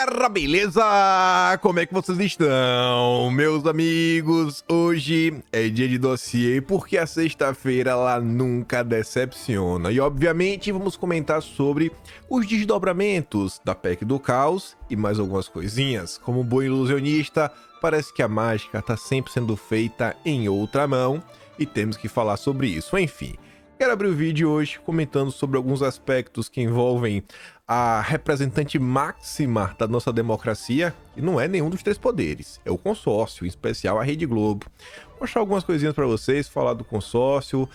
galera, beleza? Como é que vocês estão, meus amigos? Hoje é dia de dossiê porque a sexta-feira ela nunca decepciona. E obviamente vamos comentar sobre os desdobramentos da PEC do Caos e mais algumas coisinhas. Como um bom ilusionista, parece que a mágica tá sempre sendo feita em outra mão e temos que falar sobre isso. Enfim, quero abrir o vídeo hoje comentando sobre alguns aspectos que envolvem a representante máxima da nossa democracia, e não é nenhum dos três poderes, é o consórcio, em especial a Rede Globo. Vou mostrar algumas coisinhas para vocês, falar do consórcio,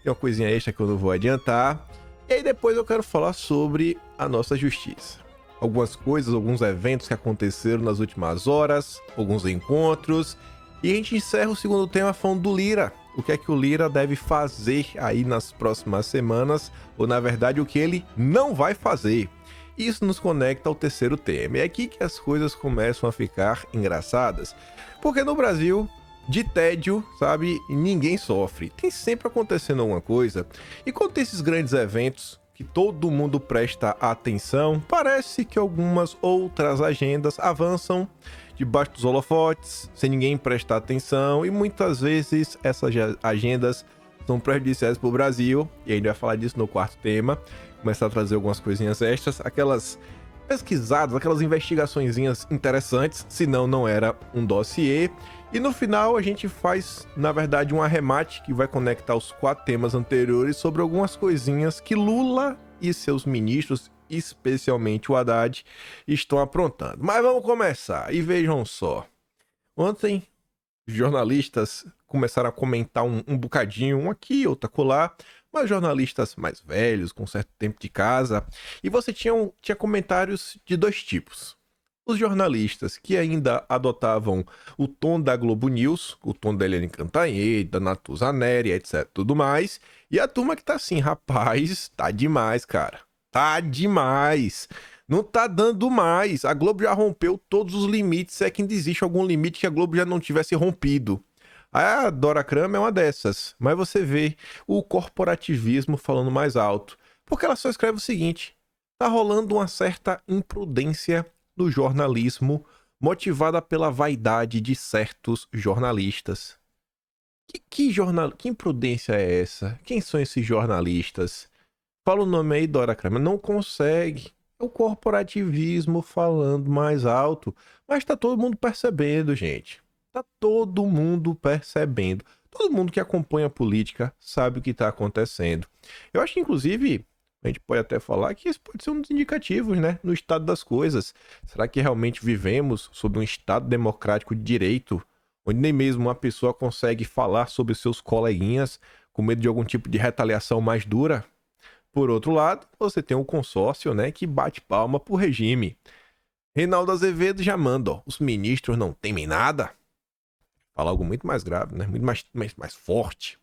tem uma coisinha extra que eu não vou adiantar, e aí depois eu quero falar sobre a nossa justiça. Algumas coisas, alguns eventos que aconteceram nas últimas horas, alguns encontros, e a gente encerra o segundo tema falando do Lira. O que é que o Lira deve fazer aí nas próximas semanas, ou na verdade o que ele não vai fazer. Isso nos conecta ao terceiro tema. É aqui que as coisas começam a ficar engraçadas. Porque no Brasil, de tédio, sabe, ninguém sofre. Tem sempre acontecendo alguma coisa. E quando tem esses grandes eventos que todo mundo presta atenção, parece que algumas outras agendas avançam debaixo dos holofotes, sem ninguém prestar atenção, e muitas vezes essas agendas são prejudiciais para o Brasil, e a gente vai falar disso no quarto tema, começar a trazer algumas coisinhas extras, aquelas pesquisadas, aquelas investigaçõezinhas interessantes, senão não era um dossiê, e no final a gente faz, na verdade, um arremate que vai conectar os quatro temas anteriores sobre algumas coisinhas que Lula e seus ministros, especialmente o Haddad, estão aprontando. Mas vamos começar, e vejam só. Ontem, os jornalistas começaram a comentar um bocadinho, um aqui, outro acolá, mas jornalistas mais velhos, com certo tempo de casa, e você tinha comentários de dois tipos. Os jornalistas que ainda adotavam o tom da Globo News, o tom da Eliane Cantanhede, da Natuza Neri, etc, tudo mais, e a turma que tá assim, rapaz, tá demais, cara. Tá demais. Não tá dando mais. A Globo já rompeu todos os limites. Se é que ainda existe algum limite que a Globo já não tivesse rompido. A Dora Kramer é uma dessas. Mas você vê o corporativismo falando mais alto. Porque ela só escreve o seguinte: tá rolando uma certa imprudência no jornalismo, motivada pela vaidade de certos jornalistas. Que imprudência é essa? Quem são esses jornalistas? Fala o nome aí, Dora Kramer. Não consegue. É o corporativismo falando mais alto. Mas tá todo mundo percebendo, gente. Tá todo mundo percebendo. Todo mundo que acompanha a política sabe o que tá acontecendo. Eu acho que, inclusive, a gente pode até falar que isso pode ser um dos indicativos, né? No estado das coisas. Será que realmente vivemos sob um estado democrático de direito, onde nem mesmo uma pessoa consegue falar sobre seus coleguinhas com medo de algum tipo de retaliação mais dura? Por outro lado, você tem o consórcio, né, que bate palma pro regime. Reinaldo Azevedo já manda, ó, os ministros não temem nada. Fala algo muito mais grave, né, muito mais forte.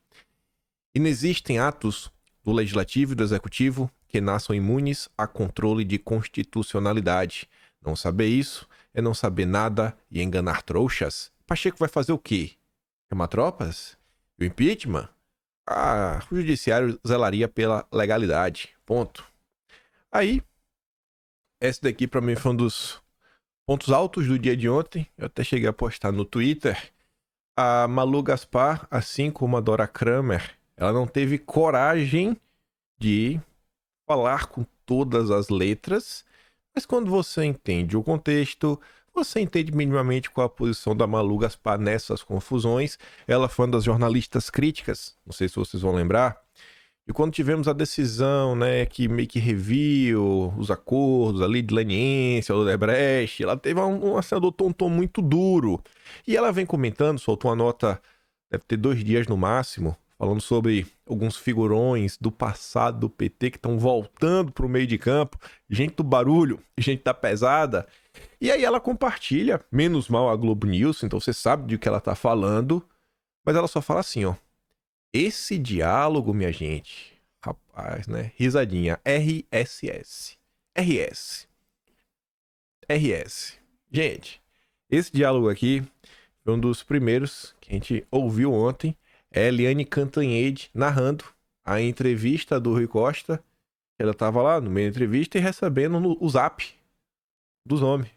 E não existem atos do Legislativo e do Executivo que nasçam imunes a controle de constitucionalidade. Não saber isso é não saber nada e enganar trouxas. Pacheco vai fazer o quê? Chamar tropas? E o impeachment? O judiciário zelaria pela legalidade. Ponto. Aí, esse daqui pra mim foi um dos pontos altos do dia de ontem. Eu até cheguei a postar no Twitter. A Malu Gaspar, assim como a Dora Kramer, ela não teve coragem de falar com todas as letras, mas quando você entende o contexto, você entende minimamente qual a posição da Malu Gaspar nessas confusões. Ela foi uma das jornalistas críticas, não sei se vocês vão lembrar, e quando tivemos a decisão, né, que meio que reviu os acordos ali de leniência, do Odebrecht, ela teve adotou um tom muito duro. E ela vem comentando, soltou uma nota, deve ter 2 dias no máximo, falando sobre alguns figurões do passado do PT que estão voltando para o meio de campo, gente do barulho, gente da pesada. E aí ela compartilha, menos mal a Globo News, então você sabe de que ela tá falando, mas ela só fala assim, ó: esse diálogo, minha gente, rapaz, né, risadinha, RSS, RS, RS. Gente, esse diálogo aqui foi um dos primeiros que a gente ouviu ontem, é Eliane Cantanhede narrando a entrevista do Rui Costa. Ela tava lá no meio da entrevista e recebendo o zap dos homens.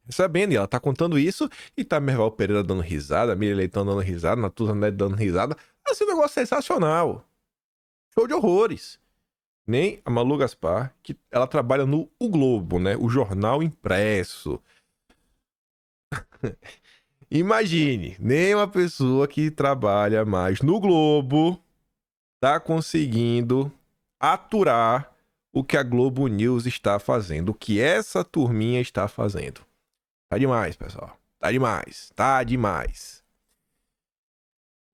recebendo, e ela tá contando isso, e tá Merval Pereira dando risada, a Miriam Leitão dando risada, Natuza Neto dando risada. Assim, um negócio sensacional. Show de horrores. Nem a Malu Gaspar, que ela trabalha no O Globo, né? O jornal impresso. Imagine, nem uma pessoa que trabalha mais no Globo tá conseguindo aturar o que a Globo News está fazendo, o que essa turminha está fazendo. Tá demais, pessoal. Tá demais. Tá demais.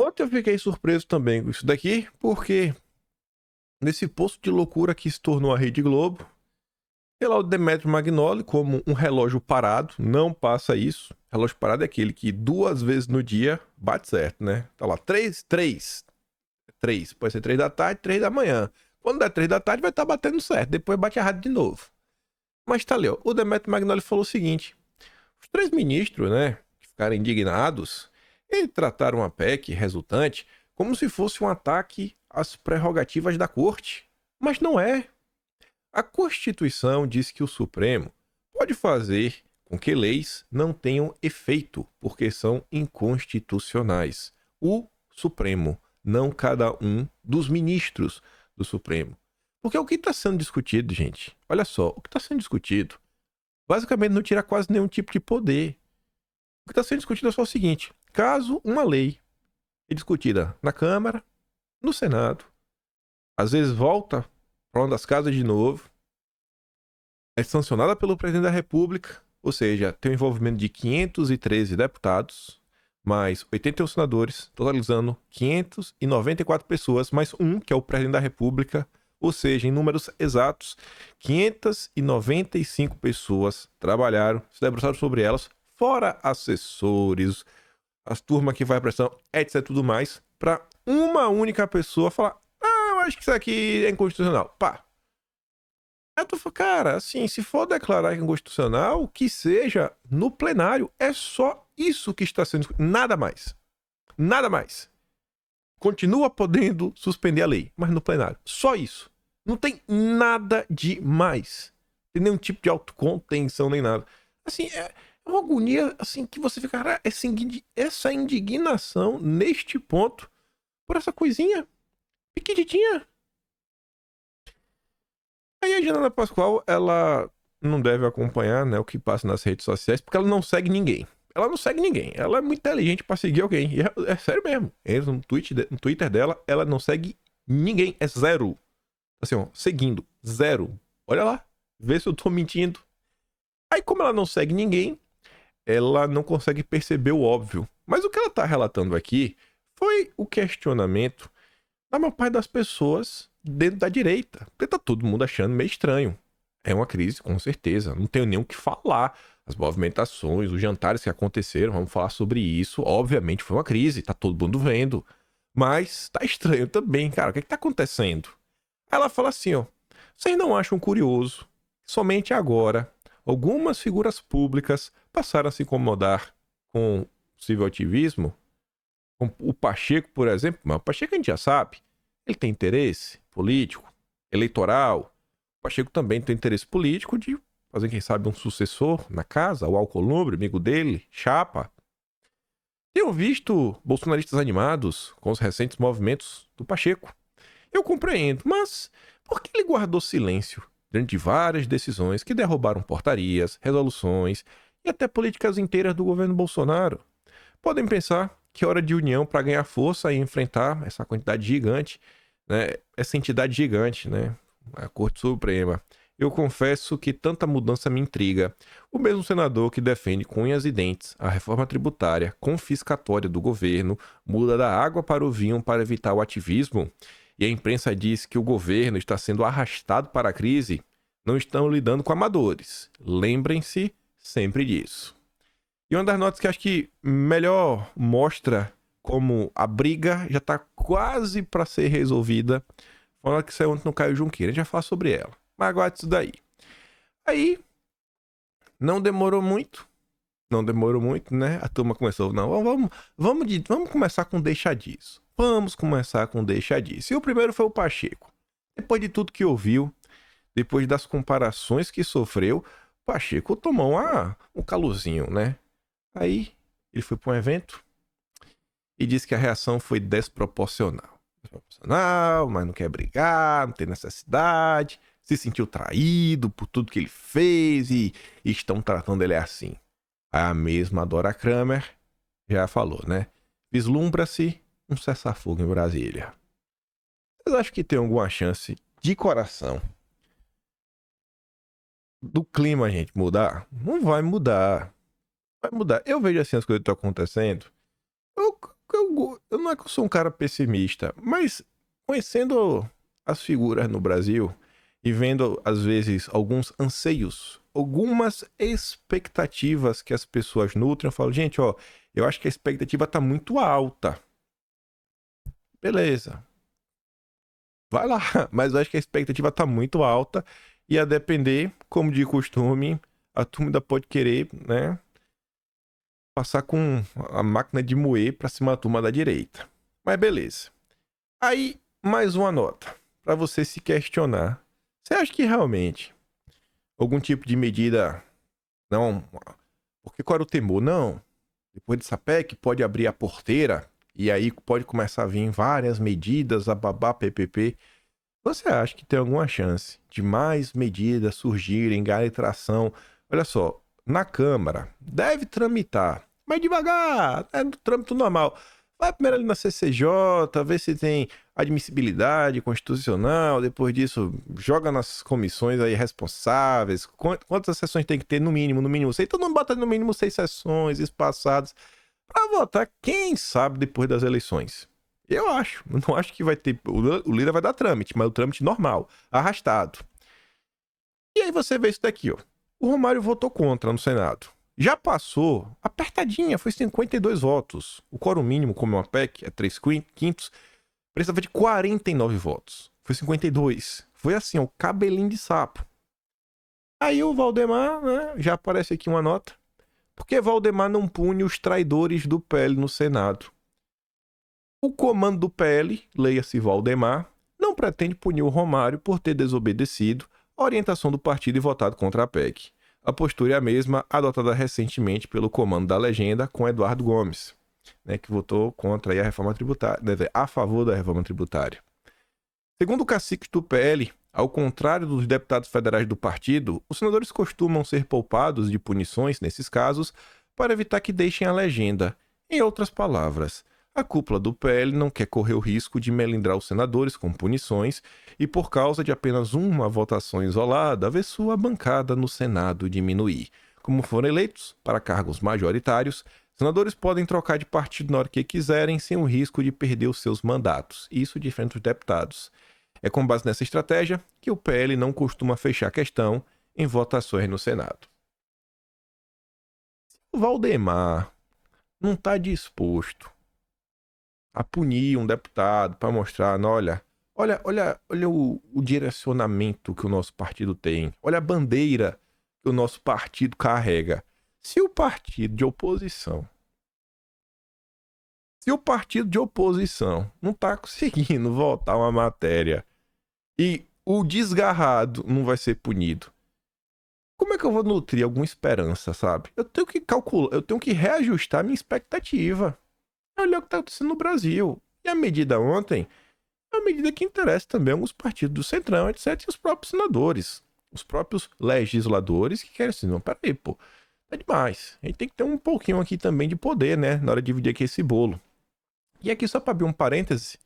Ontem eu fiquei surpreso também com isso daqui, porque nesse poço de loucura que se tornou a Rede Globo, tem lá o Demetrio Magnoli como um relógio parado, não passa isso. Relógio parado é aquele que 2 vezes no dia bate certo, né? Tá lá, 3, pode ser 3 da tarde, 3 da manhã. Quando der 3 da tarde vai estar batendo certo, depois bate errado de novo. Mas tá ali, ó, o Demetrio Magnoli falou o seguinte, os 3 ministros, né, que ficaram indignados, e trataram a PEC resultante como se fosse um ataque às prerrogativas da corte. Mas não é. A Constituição diz que o Supremo pode fazer com que leis não tenham efeito, porque são inconstitucionais. O Supremo, não cada um dos ministros do Supremo. Porque o que está sendo discutido, gente, olha só, o que está sendo discutido, basicamente não tira quase nenhum tipo de poder. O que está sendo discutido é só o seguinte, caso uma lei é discutida na Câmara, no Senado, às vezes volta para uma das casas de novo, é sancionada pelo presidente da República, ou seja, tem um envolvimento de 513 deputados, mais 81 senadores, totalizando 594 pessoas, mais um, que é o presidente da República, ou seja, em números exatos, 595 pessoas trabalharam, se debruçaram sobre elas, fora assessores, as turmas que vai pressão, etc, tudo mais, para uma única pessoa falar, eu acho que isso aqui é inconstitucional. Pá. Eu tô falando, cara, assim, se for declarar inconstitucional, que seja no plenário. É só isso que está sendo discutido. Nada mais. Nada mais. Continua podendo suspender a lei, mas no plenário. Só isso. Não tem nada de mais. Não tem nenhum tipo de autocontenção, nem nada. Assim, é uma agonia, assim, que você fica, cara, essa indignação neste ponto, por essa coisinha pequenininha. Aí a Janaína Pascoal, ela não deve acompanhar, né, o que passa nas redes sociais, porque ela não segue ninguém. Ela não segue ninguém. Ela é muito inteligente pra seguir alguém. E é sério mesmo. No Twitter dela, ela não segue ninguém. É zero. Assim, ó, seguindo. Zero. Olha lá. Vê se eu tô mentindo. Aí, como ela não segue ninguém, ela não consegue perceber o óbvio. Mas o que ela tá relatando aqui foi o questionamento da maior parte das pessoas dentro da direita. Porque tá todo mundo achando meio estranho. É uma crise, com certeza. Não tenho nem o que falar. As movimentações, os jantares que aconteceram, vamos falar sobre isso. Obviamente foi uma crise, tá todo mundo vendo. Mas tá estranho também, cara. O que tá acontecendo? Ela fala assim, ó. Vocês não acham curioso? Somente agora, algumas figuras públicas passaram a se incomodar com o civil ativismo? Com o Pacheco, por exemplo. Mas o Pacheco a gente já sabe. Ele tem interesse político, eleitoral. O Pacheco também tem interesse político de fazer, quem sabe, um sucessor na casa, o Alcolumbre, amigo dele, chapa. Tenho visto bolsonaristas animados com os recentes movimentos do Pacheco. Eu compreendo, mas por que ele guardou silêncio diante de várias decisões que derrubaram portarias, resoluções e até políticas inteiras do governo Bolsonaro? Podem pensar que é hora de união para ganhar força e enfrentar essa quantidade gigante, né? Essa entidade gigante, né? A Corte Suprema. Eu confesso que tanta mudança me intriga. O mesmo senador que defende com unhas e dentes a reforma tributária confiscatória do governo muda da água para o vinho para evitar o ativismo, e a imprensa diz que o governo está sendo arrastado para a crise, não estão lidando com amadores. Lembrem-se sempre disso. E uma das notas que acho que melhor mostra como a briga já está quase para ser resolvida foi uma que saiu ontem no Caio Junqueira. A gente vai falar sobre ela. Mas aguarde isso daí. Aí, não demorou muito, né? A turma começou, não, vamos começar com deixa disso. Vamos começar com deixa disso. E o primeiro foi o Pacheco. Depois de tudo que ouviu, depois das comparações que sofreu, Pacheco tomou um calorzinho, né? Aí ele foi para um evento e disse que a reação foi desproporcional. Desproporcional, mas não quer brigar, não tem necessidade, se sentiu traído por tudo que ele fez e estão tratando ele assim. A mesma Dora Kramer já falou, né? Vislumbra-se um cessar-fogo em Brasília. Vocês acham que tem alguma chance de coração do clima, gente, mudar? Não vai mudar. Vai mudar. Eu vejo assim as coisas que estão acontecendo. Eu não é que eu sou um cara pessimista, mas conhecendo as figuras no Brasil e vendo, às vezes, alguns anseios, algumas expectativas que as pessoas nutrem, eu falo, gente, ó, eu acho que a expectativa tá muito alta. Beleza. Vai lá, mas eu acho que a expectativa tá muito alta e a depender, como de costume, a turma ainda pode querer, né, passar com a máquina de moer pra cima da turma da direita. Mas beleza. Aí, mais uma nota para você se questionar. Você acha que realmente algum tipo de medida não, porque qual era o temor? Não. Depois dessa PEC pode abrir a porteira e aí pode começar a vir várias medidas, a babá, PPP. Você acha que tem alguma chance de mais medidas surgirem, ganharem tração? Olha só, na Câmara deve tramitar, mas devagar, é no trâmite normal. Vai primeiro ali na CCJ, vê se tem admissibilidade constitucional, depois disso joga nas comissões aí responsáveis, quantas sessões tem que ter no mínimo 6, então não bota no mínimo 6 sessões espaçadas para votar, quem sabe depois das eleições. Eu acho, não acho que vai ter, o Lira vai dar trâmite, mas o trâmite normal, arrastado. E aí você vê isso daqui, ó. O Romário votou contra no Senado. Já passou, apertadinha, foi 52 votos. O quórum mínimo, como é uma PEC, é 3/5, precisava de 49 votos. Foi 52. Foi assim, o cabelinho de sapo. Aí o Valdemar, né, já aparece aqui uma nota. Porque Valdemar não pune os traidores do PL no Senado. O comando do PL, leia-se Valdemar, não pretende punir o Romário por ter desobedecido a orientação do partido e votado contra a PEC. A postura é a mesma adotada recentemente pelo comando da legenda com Eduardo Gomes, né, que votou contra a reforma tributária, a favor da reforma tributária. Segundo o cacique do PL, ao contrário dos deputados federais do partido, os senadores costumam ser poupados de punições nesses casos para evitar que deixem a legenda. Em outras palavras, a cúpula do PL não quer correr o risco de melindrar os senadores com punições e, por causa de apenas uma votação isolada, ver sua bancada no Senado diminuir. Como foram eleitos para cargos majoritários, senadores podem trocar de partido na hora que quiserem sem o risco de perder os seus mandatos. Isso diferente dos deputados. É com base nessa estratégia que o PL não costuma fechar a questão em votações no Senado. O Valdemar não está disposto a punir um deputado para mostrar, olha o direcionamento que o nosso partido tem, olha a bandeira que o nosso partido carrega. Se o partido de oposição não está conseguindo votar uma matéria e o desgarrado não vai ser punido, como é que eu vou nutrir alguma esperança, sabe? Eu tenho que calcular, eu tenho que reajustar a minha expectativa. Olha o que está acontecendo no Brasil. E a medida ontem é uma medida que interessa também alguns partidos do Centrão, etc. E os próprios senadores, os próprios legisladores que querem assim, não, peraí, pô, tá demais. A gente tem que ter um pouquinho aqui também de poder, né, na hora de dividir aqui esse bolo. E aqui só para abrir um parêntese,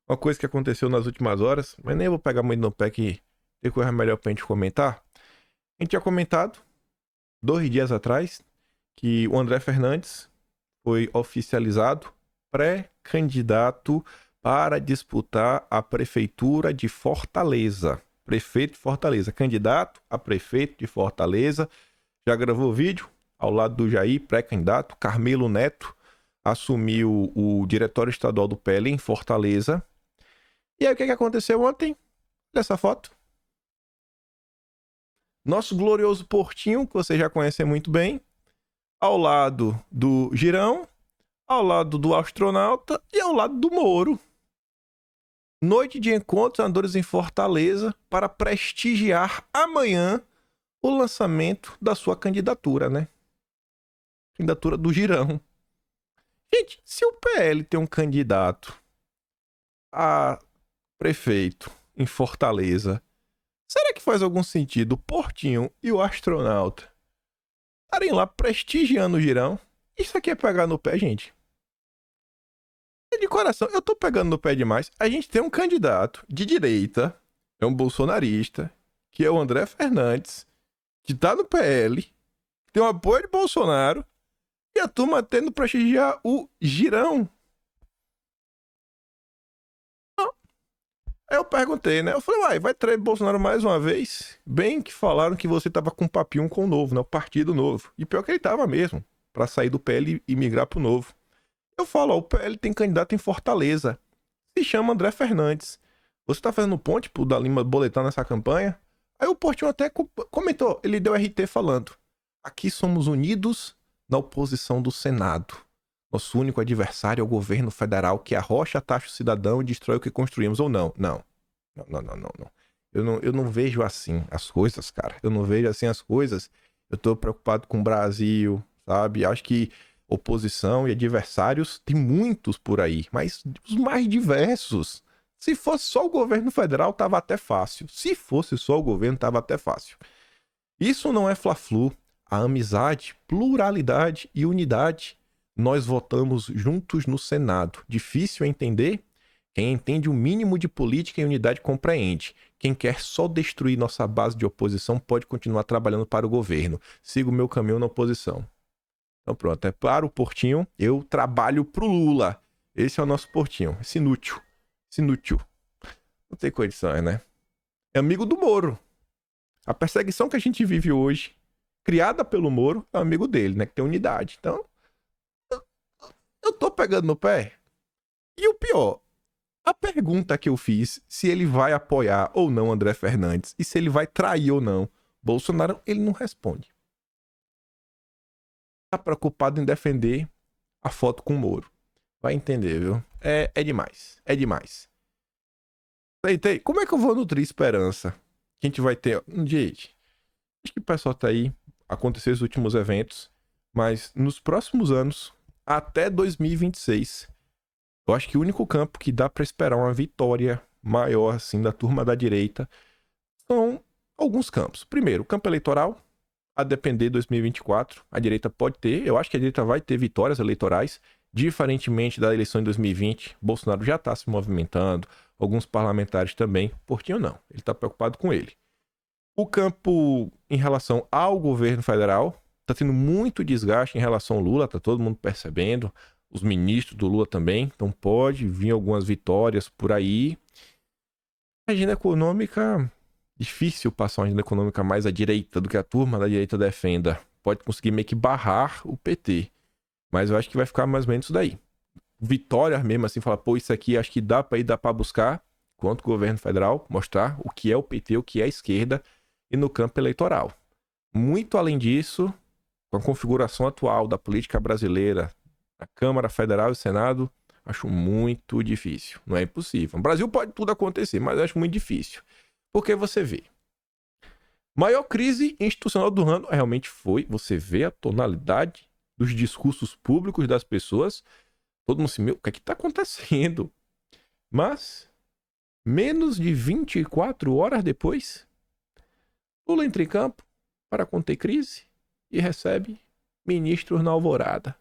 uma coisa que aconteceu nas últimas horas, mas nem vou pegar muito no pé que tem coisa melhor pra gente comentar. A gente tinha comentado 2 dias atrás que o André Fernandes foi oficializado pré-candidato para disputar a prefeitura de Fortaleza. Prefeito de Fortaleza, candidato a prefeito de Fortaleza. Já gravou vídeo ao lado do Jair, pré-candidato. Carmelo Neto assumiu o diretório estadual do PL em Fortaleza. E aí o que aconteceu ontem? Dessa foto. Nosso glorioso Portinho, que você já conhece muito bem, ao lado do Girão, ao lado do astronauta e ao lado do Moro. Noite de encontros, senadores em Fortaleza, para prestigiar amanhã o lançamento da sua candidatura, né? Candidatura do Girão. Gente, se o PL tem um candidato a prefeito em Fortaleza, será que faz algum sentido o Portinho e o astronauta estarem lá prestigiando o Girão? Isso aqui é pegar no pé, gente. De coração, eu tô pegando no pé demais. A gente tem um candidato de direita, é um bolsonarista, que é o André Fernandes, que tá no PL, que tem o apoio de Bolsonaro, e a turma tendo prestigiar o Girão. Aí eu perguntei, né? Eu falei, uai, vai trair Bolsonaro mais uma vez? Bem que falaram que você tava com um papinho com o Novo, né? O Partido Novo. E pior que ele tava mesmo, pra sair do PL e migrar pro Novo. Eu falo, ó, o PL tem candidato em Fortaleza. Se chama André Fernandes. Você tá fazendo ponte pro da Lima boletar nessa campanha? Aí o Portinho até comentou, ele deu RT falando. Aqui somos unidos na oposição do Senado. Nosso único adversário é o governo federal que arrocha, taxa o cidadão e destrói o que construímos ou não. Não. Eu não vejo assim as coisas, cara. Eu não vejo assim as coisas. Eu tô preocupado com o Brasil, sabe? Acho que oposição e adversários tem muitos por aí, mas os mais diversos. Se fosse só o governo federal, tava até fácil. Se fosse só o governo, tava até fácil. Isso não é fla-flu. A amizade, pluralidade e unidade. Nós votamos juntos no Senado. Difícil é entender? Quem entende o mínimo de política e unidade compreende. Quem quer só destruir nossa base de oposição pode continuar trabalhando para o governo. Siga o meu caminho na oposição. Então pronto, é para o Portinho, eu trabalho pro Lula. Esse é o nosso Portinho, esse inútil. Não tem condições, né? É amigo do Moro. A perseguição que a gente vive hoje, criada pelo Moro, é amigo dele, né? Que tem unidade. Então, eu tô pegando no pé. E o pior, a pergunta que eu fiz, se ele vai apoiar ou não André Fernandes, e se ele vai trair ou não Bolsonaro, ele não responde. Tá preocupado em defender a foto com o Moro. Vai entender, viu? É demais. É demais. Tem. Como é que eu vou nutrir esperança? Que a gente vai ter... Gente, acho que o pessoal tá aí, aconteceu os últimos eventos, mas nos próximos anos, até 2026, eu acho que o único campo que dá pra esperar uma vitória maior, assim, da turma da direita, são alguns campos. Primeiro, o campo eleitoral, a depender de 2024, a direita pode ter, eu acho que a direita vai ter vitórias eleitorais, diferentemente da eleição de 2020, Bolsonaro já está se movimentando, alguns parlamentares também, Portinho não, ele está preocupado com ele. O campo em relação ao governo federal, está tendo muito desgaste em relação ao Lula, está todo mundo percebendo, os ministros do Lula também, então pode vir algumas vitórias por aí. A agenda econômica, difícil passar uma agenda econômica mais à direita do que a turma da direita defenda. Pode conseguir meio que barrar o PT. Mas eu acho que vai ficar mais ou menos isso daí. Vitória mesmo, assim, falar, pô, isso aqui acho que dá pra ir, dá pra buscar, quanto o governo federal, mostrar o que é o PT, o que é a esquerda, e no campo eleitoral. Muito além disso, com a configuração atual da política brasileira, a Câmara Federal e o Senado, acho muito difícil. Não é impossível. No Brasil pode tudo acontecer, mas eu acho muito difícil. Porque você vê. Maior crise institucional do ano realmente foi. Você vê a tonalidade dos discursos públicos das pessoas. Todo mundo se, meu, o que é que tá acontecendo? Mas, menos de 24 horas depois, Lula entra em campo para conter crise e recebe ministros na alvorada.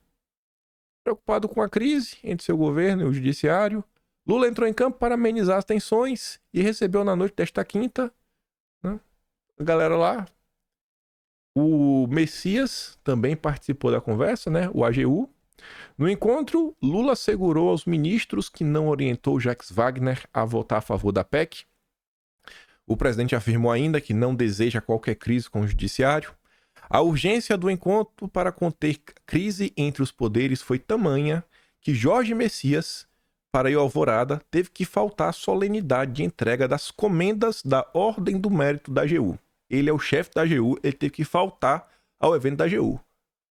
Preocupado com a crise entre seu governo e o judiciário, Lula entrou em campo para amenizar as tensões e recebeu na noite desta quinta, né, a galera lá. O Messias também participou da conversa, né, o AGU. No encontro, Lula assegurou aos ministros que não orientou Jacques Wagner a votar a favor da PEC. O presidente afirmou ainda que não deseja qualquer crise com o judiciário. A urgência do encontro para conter crise entre os poderes foi tamanha que Jorge Messias, para ir à alvorada, teve que faltar a solenidade de entrega das comendas da Ordem do Mérito da AGU. Ele é o chefe da AGU, ele teve que faltar ao evento da AGU.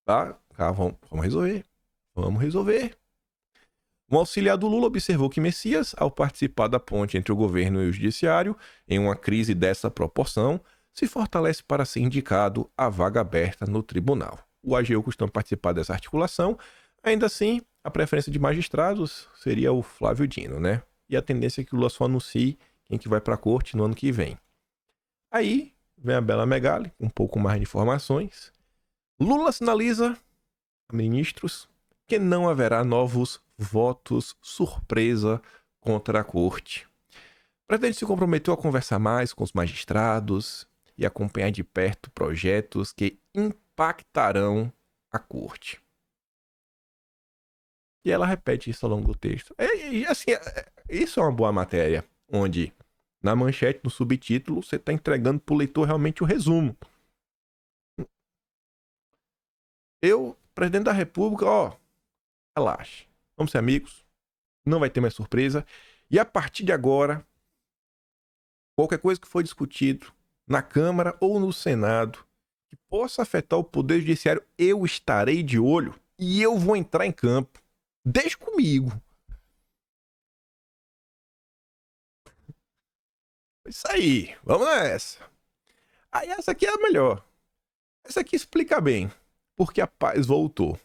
Tá? Vamos resolver. Vamos resolver. Um auxiliar do Lula observou que Messias, ao participar da ponte entre o governo e o judiciário, em uma crise dessa proporção, se fortalece para ser indicado à vaga aberta no tribunal. O AGU costuma participar dessa articulação. Ainda assim, a preferência de magistrados seria o Flávio Dino, né? E a tendência é que o Lula só anuncie quem que vai para a corte no ano que vem. Aí vem a Bela Megali, um pouco mais de informações. Lula sinaliza a ministros que não haverá novos votos surpresa contra a corte. O presidente se comprometeu a conversar mais com os magistrados e acompanhar de perto projetos que impactarão a corte. E ela repete isso ao longo do texto. Isso é uma boa matéria, onde na manchete, no subtítulo, você está entregando para o leitor realmente o resumo. Presidente da República, relaxa. Vamos ser amigos. Não vai ter mais surpresa. E a partir de agora, qualquer coisa que for discutido na Câmara ou no Senado que possa afetar o Poder Judiciário, eu estarei de olho e eu vou entrar em campo. Deixa comigo. Isso aí, vamos nessa. Aí essa aqui é a melhor. Essa aqui explica bem porque a paz voltou.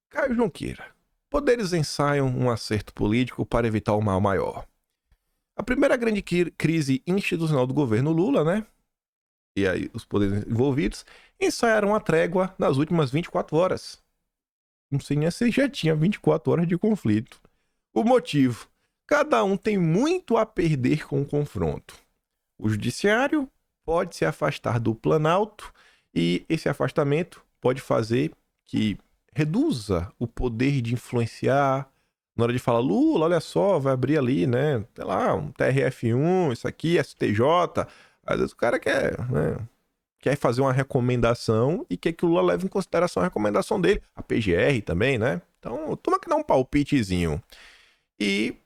Caio Junqueira. Poderes ensaiam um acerto político para evitar o mal maior. A primeira grande crise institucional do governo Lula, né? E aí os poderes envolvidos ensaiaram a trégua nas últimas 24 horas. Não sei nem se já tinha 24 horas de conflito. O motivo: cada um tem muito a perder com o confronto. O judiciário pode se afastar do Planalto e esse afastamento pode fazer que reduza o poder de influenciar. Na hora de falar, Lula, olha só, vai abrir ali, né? Sei lá, um TRF1, isso aqui, STJ. Às vezes o cara quer, né? Quer fazer uma recomendação e quer que o Lula leve em consideração a recomendação dele. A PGR também, né? Então, toma que dá um palpitezinho. E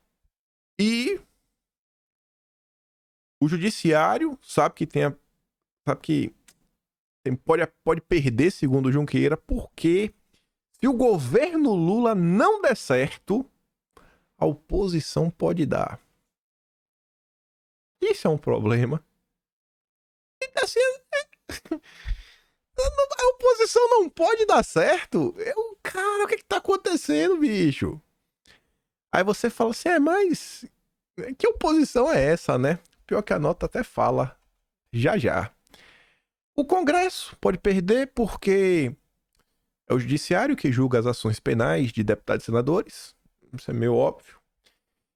o judiciário sabe que pode perder, segundo o Junqueira, porque se o governo Lula não der certo, a oposição pode dar. Isso é um problema. E assim, a oposição não pode dar certo? Cara, o que tá acontecendo, bicho? Aí você fala assim, mas que oposição é essa, né? Pior que a nota até fala já. O Congresso pode perder porque é o judiciário que julga as ações penais de deputados e senadores. Isso é meio óbvio.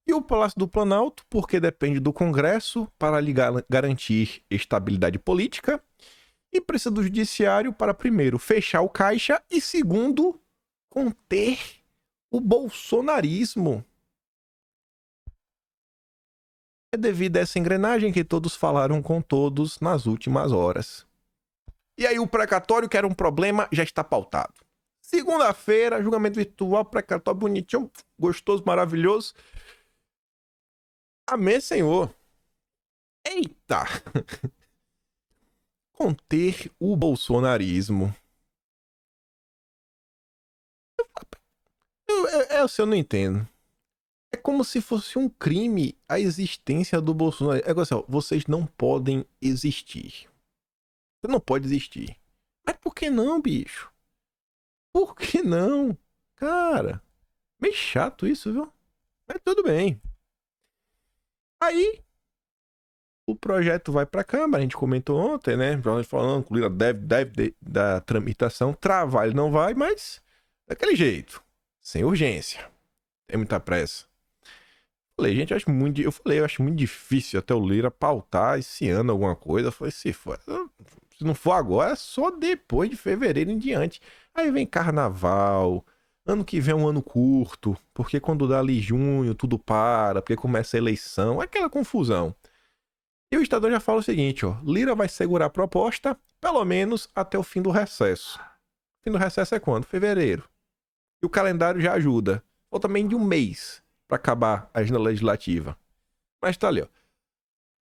E o Palácio do Planalto, porque depende do Congresso para lhe garantir estabilidade política e precisa do judiciário para, primeiro, fechar o caixa e, segundo, conter o bolsonarismo. É devido a essa engrenagem que todos falaram com todos nas últimas horas. E aí o precatório, que era um problema, já está pautado. Segunda-feira, julgamento virtual, precatório bonitinho, gostoso, maravilhoso. Amém, Senhor. Eita! Conter o bolsonarismo. Eu não entendo. É como se fosse um crime a existência do Bolsonaro. É assim, ó, vocês não podem existir. Você não pode existir. Mas por que não, bicho? Por que não? Cara, meio chato isso, viu? Mas tudo bem. Aí, o projeto vai pra Câmara, a gente comentou ontem, né? Falando que o Lula deve da tramitação, travar ele não vai, mas daquele jeito, sem urgência, tem muita pressa. Falei, gente, eu acho muito difícil até o Lira pautar esse ano alguma coisa. Eu falei, se não for agora, é só depois de fevereiro em diante. Aí vem carnaval, ano que vem é um ano curto, porque quando dá ali junho, tudo para, porque começa a eleição, é aquela confusão. E o Estadão já fala o seguinte, ó, Lira vai segurar a proposta, pelo menos até o fim do recesso. O fim do recesso é quando? Fevereiro. E o calendário já ajuda. Ou também de um mês para acabar a agenda legislativa. Mas tá ali, ó.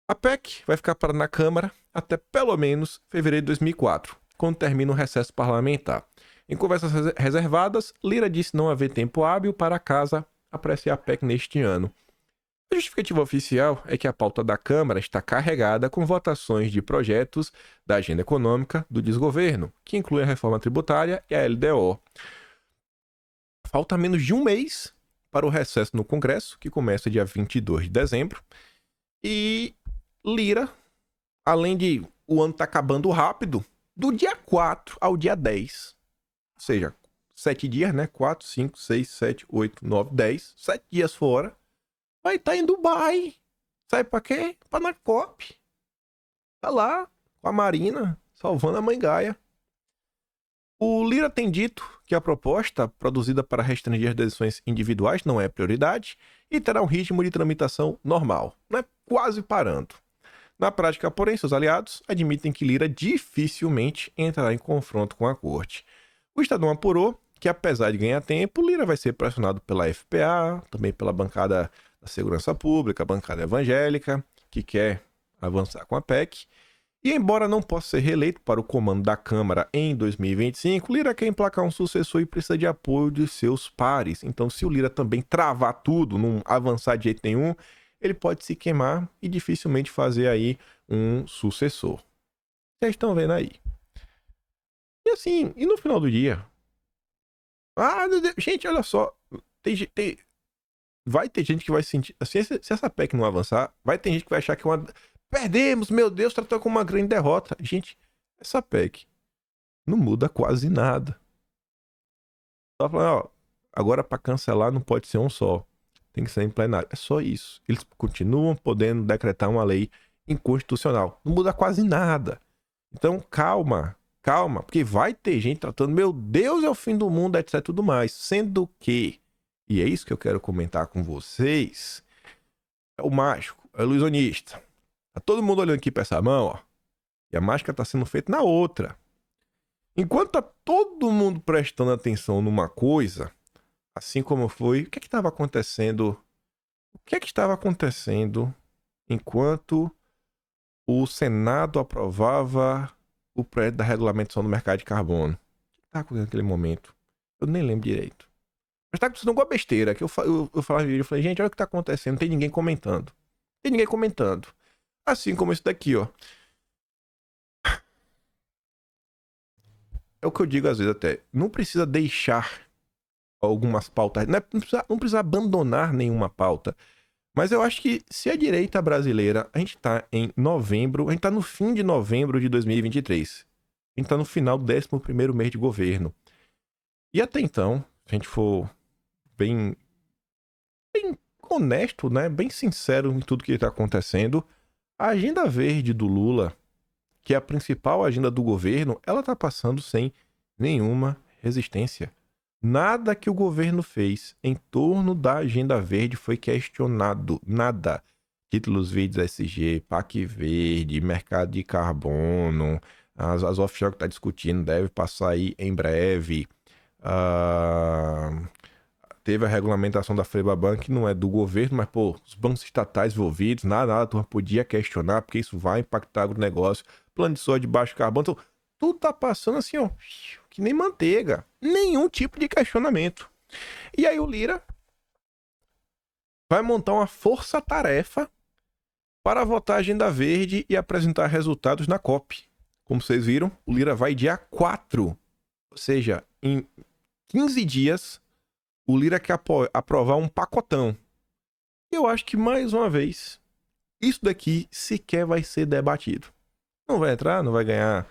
A PEC vai ficar parada na Câmara até pelo menos fevereiro de 2004, quando termina o recesso parlamentar. Em conversas reservadas, Lira disse não haver tempo hábil para a casa apreciar a PEC neste ano. A justificativa oficial é que a pauta da Câmara está carregada com votações de projetos da agenda econômica do desgoverno, que inclui a reforma tributária e a LDO. Falta menos de um mês para o recesso no Congresso, que começa dia 22 de dezembro. E Lira, além de o ano estar acabando rápido, do dia 4 ao dia 10, ou seja, 7 dias, né? 4, 5, 6, 7, 8, 9, 10, 7 dias fora, vai estar em Dubai. Sabe pra quê? Pra na COP. Tá lá com a Marina, salvando a mãe Gaia. O Lira tem dito que a proposta produzida para restringir as decisões individuais não é prioridade e terá um ritmo de tramitação normal, né? Quase parando. Na prática, porém, seus aliados admitem que Lira dificilmente entrará em confronto com a corte. O Estadão apurou que, apesar de ganhar tempo, Lira vai ser pressionado pela FPA, também pela bancada da Segurança Pública, a bancada evangélica, que quer avançar com a PEC. E embora não possa ser reeleito para o comando da Câmara em 2025, Lira quer emplacar um sucessor e precisa de apoio de seus pares. Então, se o Lira também travar tudo, não avançar de jeito nenhum, ele pode se queimar e dificilmente fazer aí um sucessor. Vocês estão vendo aí. E assim, e no final do dia? Gente, olha só. Vai ter gente que vai sentir... Se essa PEC não avançar, vai ter gente que vai achar que é uma... Perdemos, meu Deus, tratou como uma grande derrota. Gente, essa PEC não muda quase nada. Só falando, ó, agora para cancelar não pode ser um só. Tem que ser em plenário. É só isso. Eles continuam podendo decretar uma lei inconstitucional. Não muda quase nada. Então, calma, porque vai ter gente tratando, meu Deus, é o fim do mundo, etc, tudo mais. Sendo que, e é isso que eu quero comentar com vocês, é o mágico, é o ilusionista. Tá todo mundo olhando aqui pra essa mão, ó. E a mágica tá sendo feita na outra. Enquanto tá todo mundo prestando atenção numa coisa, assim como foi... O que é que estava acontecendo? O que é que estava acontecendo enquanto o Senado aprovava o projeto da regulamentação do mercado de carbono? O que estava acontecendo naquele momento? Eu nem lembro direito. Mas tá acontecendo alguma besteira que eu falava no vídeo. Eu falei, gente, olha o que tá acontecendo. Não tem ninguém comentando. Assim como isso daqui, ó. É o que eu digo às vezes até. Não precisa deixar algumas pautas. Não precisa abandonar nenhuma pauta. Mas eu acho que se a direita brasileira... A gente tá em novembro... A gente tá no fim de novembro de 2023. A gente tá no final do 11º mês de governo. E até então, se a gente for bem honesto, né? Bem sincero em tudo que está acontecendo, a agenda verde do Lula, que é a principal agenda do governo, ela está passando sem nenhuma resistência. Nada que o governo fez em torno da agenda verde foi questionado. Nada. Títulos verdes SG, PAC verde, mercado de carbono, as offshore que está discutindo deve passar aí em breve. Teve a regulamentação da Febraban, que não é do governo, mas, pô, os bancos estatais envolvidos, nada, a turma podia questionar, porque isso vai impactar o agronegócio, plano de soja de baixo carbono, então, tudo tá passando assim, ó, que nem manteiga, nenhum tipo de questionamento. E aí o Lira vai montar uma força-tarefa para votar a agenda verde e apresentar resultados na COP. Como vocês viram, o Lira vai dia 4, ou seja, em 15 dias, o Lira quer aprovar um pacotão. Eu acho que, mais uma vez, isso daqui sequer vai ser debatido. Não vai entrar, não vai ganhar,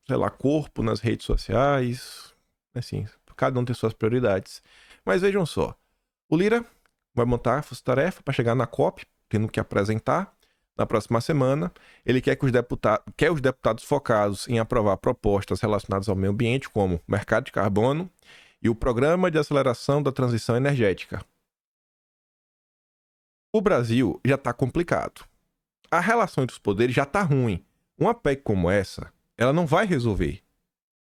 sei lá, corpo nas redes sociais. Assim, cada um tem suas prioridades. Mas vejam só, o Lira vai montar a força-tarefa para chegar na COP, tendo que apresentar na próxima semana. Ele quer que os deputados focados em aprovar propostas relacionadas ao meio ambiente, como mercado de carbono, e o Programa de Aceleração da Transição Energética. O Brasil já está complicado. A relação entre os poderes já está ruim. Uma PEC como essa, ela não vai resolver.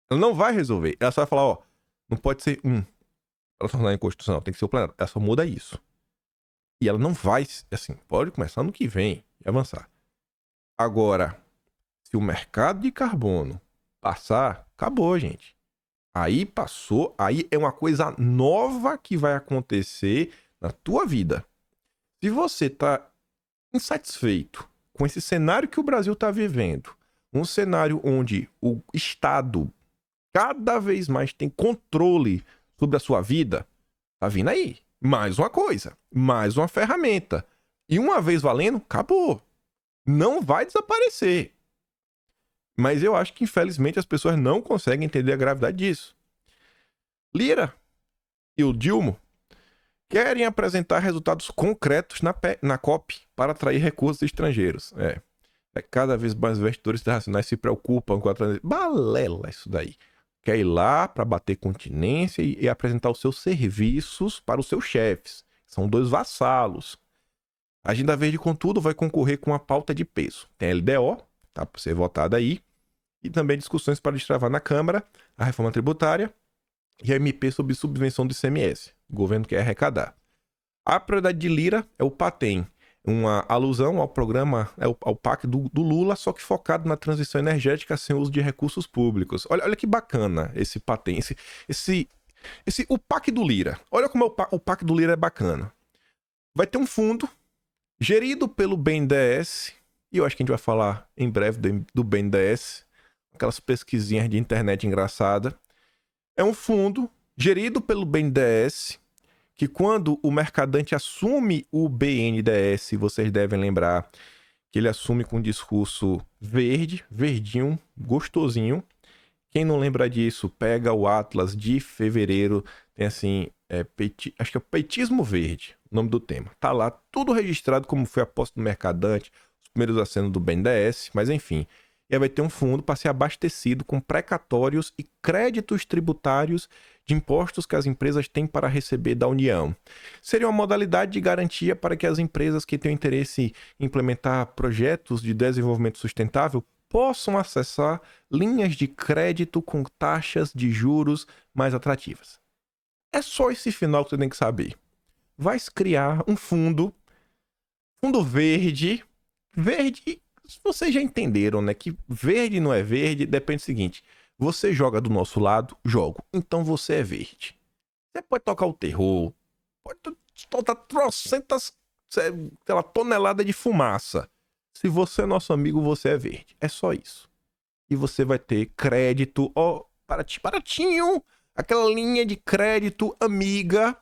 Ela só vai falar, ó, não pode ser ela tornar em Constituição, tem que ser o plenário. Ela só muda isso. E ela não vai, assim, pode começar no que vem e avançar. Agora, se o mercado de carbono passar, acabou, gente. Aí passou, aí é uma coisa nova que vai acontecer na tua vida. Se você está insatisfeito com esse cenário que o Brasil está vivendo, um cenário onde o Estado cada vez mais tem controle sobre a sua vida, tá vindo aí. Mais uma coisa, mais uma ferramenta. E uma vez valendo, acabou. Não vai desaparecer. Mas eu acho que, infelizmente, as pessoas não conseguem entender a gravidade disso. Lira e o Dilma querem apresentar resultados concretos na COP para atrair recursos estrangeiros. Cada vez mais investidores internacionais se preocupam com a transição. Balela isso daí. Quer ir lá para bater continência e apresentar os seus serviços para os seus chefes. São 2 vassalos. A Agenda Verde, contudo, vai concorrer com uma pauta de peso. Tem a LDO, tá para ser votada aí, e também discussões para destravar na Câmara a reforma tributária e a MP sobre subvenção do ICMS. O governo quer arrecadar. A prioridade de Lira é o PATEM, uma alusão ao programa, ao PAC do Lula, só que focado na transição energética sem uso de recursos públicos. Olha que bacana esse PATEM, o PAC do Lira. Olha como o PAC do Lira é bacana. Vai ter um fundo gerido pelo BNDES, e eu acho que a gente vai falar em breve do BNDES, aquelas pesquisinhas de internet engraçada. É um fundo gerido pelo BNDES, que quando o mercadante assume o BNDES, vocês devem lembrar que ele assume com um discurso verde, verdinho, gostosinho. Quem não lembra disso, pega o Atlas de fevereiro, tem assim, acho que é Petismo Verde, o nome do tema. Tá lá tudo registrado como foi a posse do mercadante, os primeiros acenos do BNDES, mas enfim. E aí vai ter um fundo para ser abastecido com precatórios e créditos tributários de impostos que as empresas têm para receber da União. Seria uma modalidade de garantia para que as empresas que tenham interesse em implementar projetos de desenvolvimento sustentável possam acessar linhas de crédito com taxas de juros mais atrativas. É só esse final que você tem que saber. Vai se criar um fundo verde, vocês já entenderam, né? Que verde não é verde, depende do seguinte. Você joga do nosso lado, jogo. Então você é verde. Você pode tocar o terror, pode soltar trocentas, aquela tonelada de fumaça. Se você é nosso amigo, você é verde. É só isso. E você vai ter crédito, baratinho, aquela linha de crédito amiga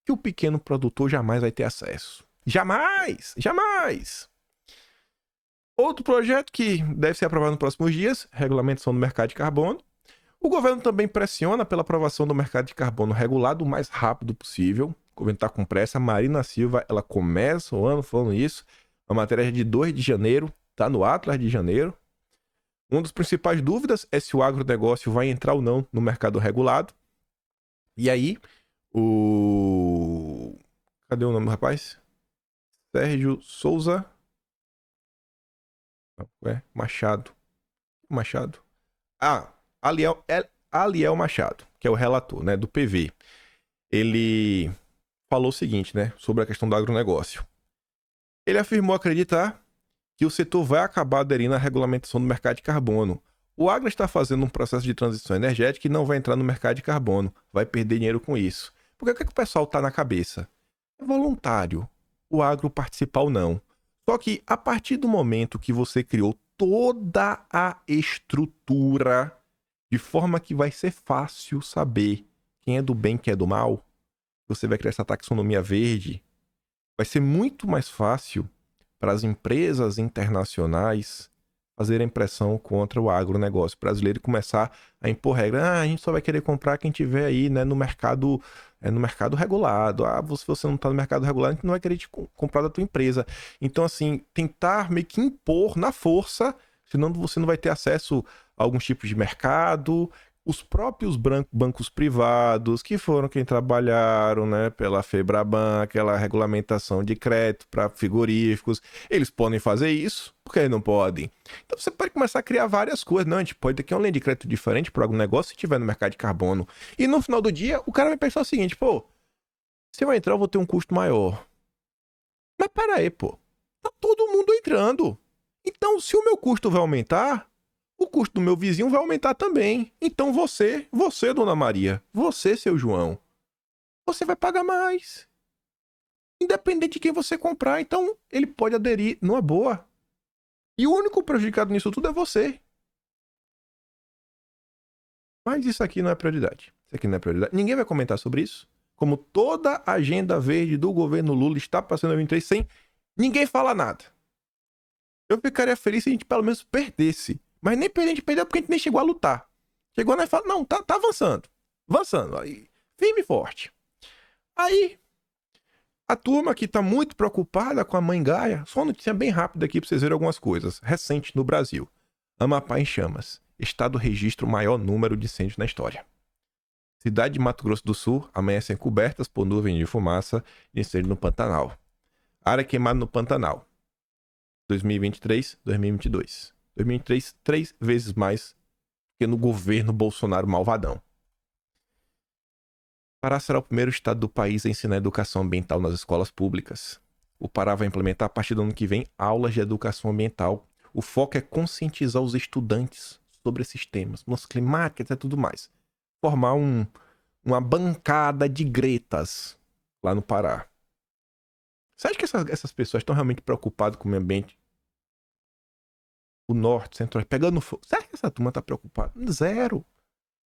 que o pequeno produtor jamais vai ter acesso. Jamais! Jamais! Outro projeto que deve ser aprovado nos próximos dias, regulamentação do mercado de carbono. O governo também pressiona pela aprovação do mercado de carbono regulado o mais rápido possível. O governo está com pressa. Marina Silva, ela começa o ano falando isso. A matéria é de 2 de janeiro, está no Atlas de janeiro. Uma das principais dúvidas é se o agronegócio vai entrar ou não no mercado regulado. E aí, cadê o nome do rapaz? Sérgio Souza... Machado. Aliel Machado, que é o relator, né, do PV. Ele falou o seguinte, né, sobre a questão do agronegócio. Ele afirmou acreditar que o setor vai acabar aderindo à regulamentação do mercado de carbono. O agro está fazendo um processo de transição energética e não vai entrar no mercado de carbono. Vai perder dinheiro com isso. Porque o que o pessoal tá na cabeça? É voluntário. O agro participar ou não. Só que a partir do momento que você criou toda a estrutura de forma que vai ser fácil saber quem é do bem e quem é do mal, você vai criar essa taxonomia verde, vai ser muito mais fácil para as empresas internacionais fazerem pressão contra o agronegócio brasileiro e começar a impor regra. A gente só vai querer comprar quem tiver aí, né, no mercado regulado. Se você não está no mercado regulado, a gente não vai querer te comprar da tua empresa. Então, assim, tentar meio que impor na força, senão você não vai ter acesso a alguns tipos de mercado. Os próprios bancos privados, que foram quem trabalharam, né, pela Febraban, aquela regulamentação de crédito para frigoríficos, eles podem fazer isso, porque eles não podem. Então você pode começar a criar várias coisas. Não, a gente pode ter aqui uma linha de crédito diferente para algum negócio se tiver no mercado de carbono. E no final do dia, o cara vai pensar o seguinte, se eu entrar, eu vou ter um custo maior. Mas peraí, tá todo mundo entrando. Então, se o meu custo vai aumentar, o custo do meu vizinho vai aumentar também. Então você, Dona Maria, você, seu João, você vai pagar mais. independente de quem você comprar. Então, ele pode aderir numa boa. E o único prejudicado nisso tudo é você. Mas isso aqui não é prioridade. Isso aqui não é prioridade. Ninguém vai comentar sobre isso. Como toda a agenda verde do governo Lula está passando a 23 sem ninguém falar nada. Eu ficaria feliz se a gente pelo menos perdesse. Mas nem perder, a gente perdeu porque a gente nem chegou a lutar. Chegou na e fala, não, tá avançando. Avançando. Aí, firme e forte. Aí, a turma que tá muito preocupada com a Mãe Gaia, só uma notícia bem rápida aqui pra vocês verem algumas coisas. Recente no Brasil. Amapá em chamas. Estado registra o maior número de incêndios na história. Cidade de Mato Grosso do Sul amanhecem cobertas por nuvens de fumaça de incêndio no Pantanal. Área queimada no Pantanal. 2023, 2022. 2023, 3 vezes mais que no governo Bolsonaro malvadão. Pará será o primeiro estado do país a ensinar educação ambiental nas escolas públicas. O Pará vai implementar a partir do ano que vem aulas de educação ambiental. O foco é conscientizar os estudantes sobre esses temas, mudanças climáticas e tudo mais. Formar uma bancada de gretas lá no Pará. Você acha que essas pessoas estão realmente preocupadas com o meio ambiente? O norte, centro, pegando fogo. Será que essa turma está preocupada? Zero.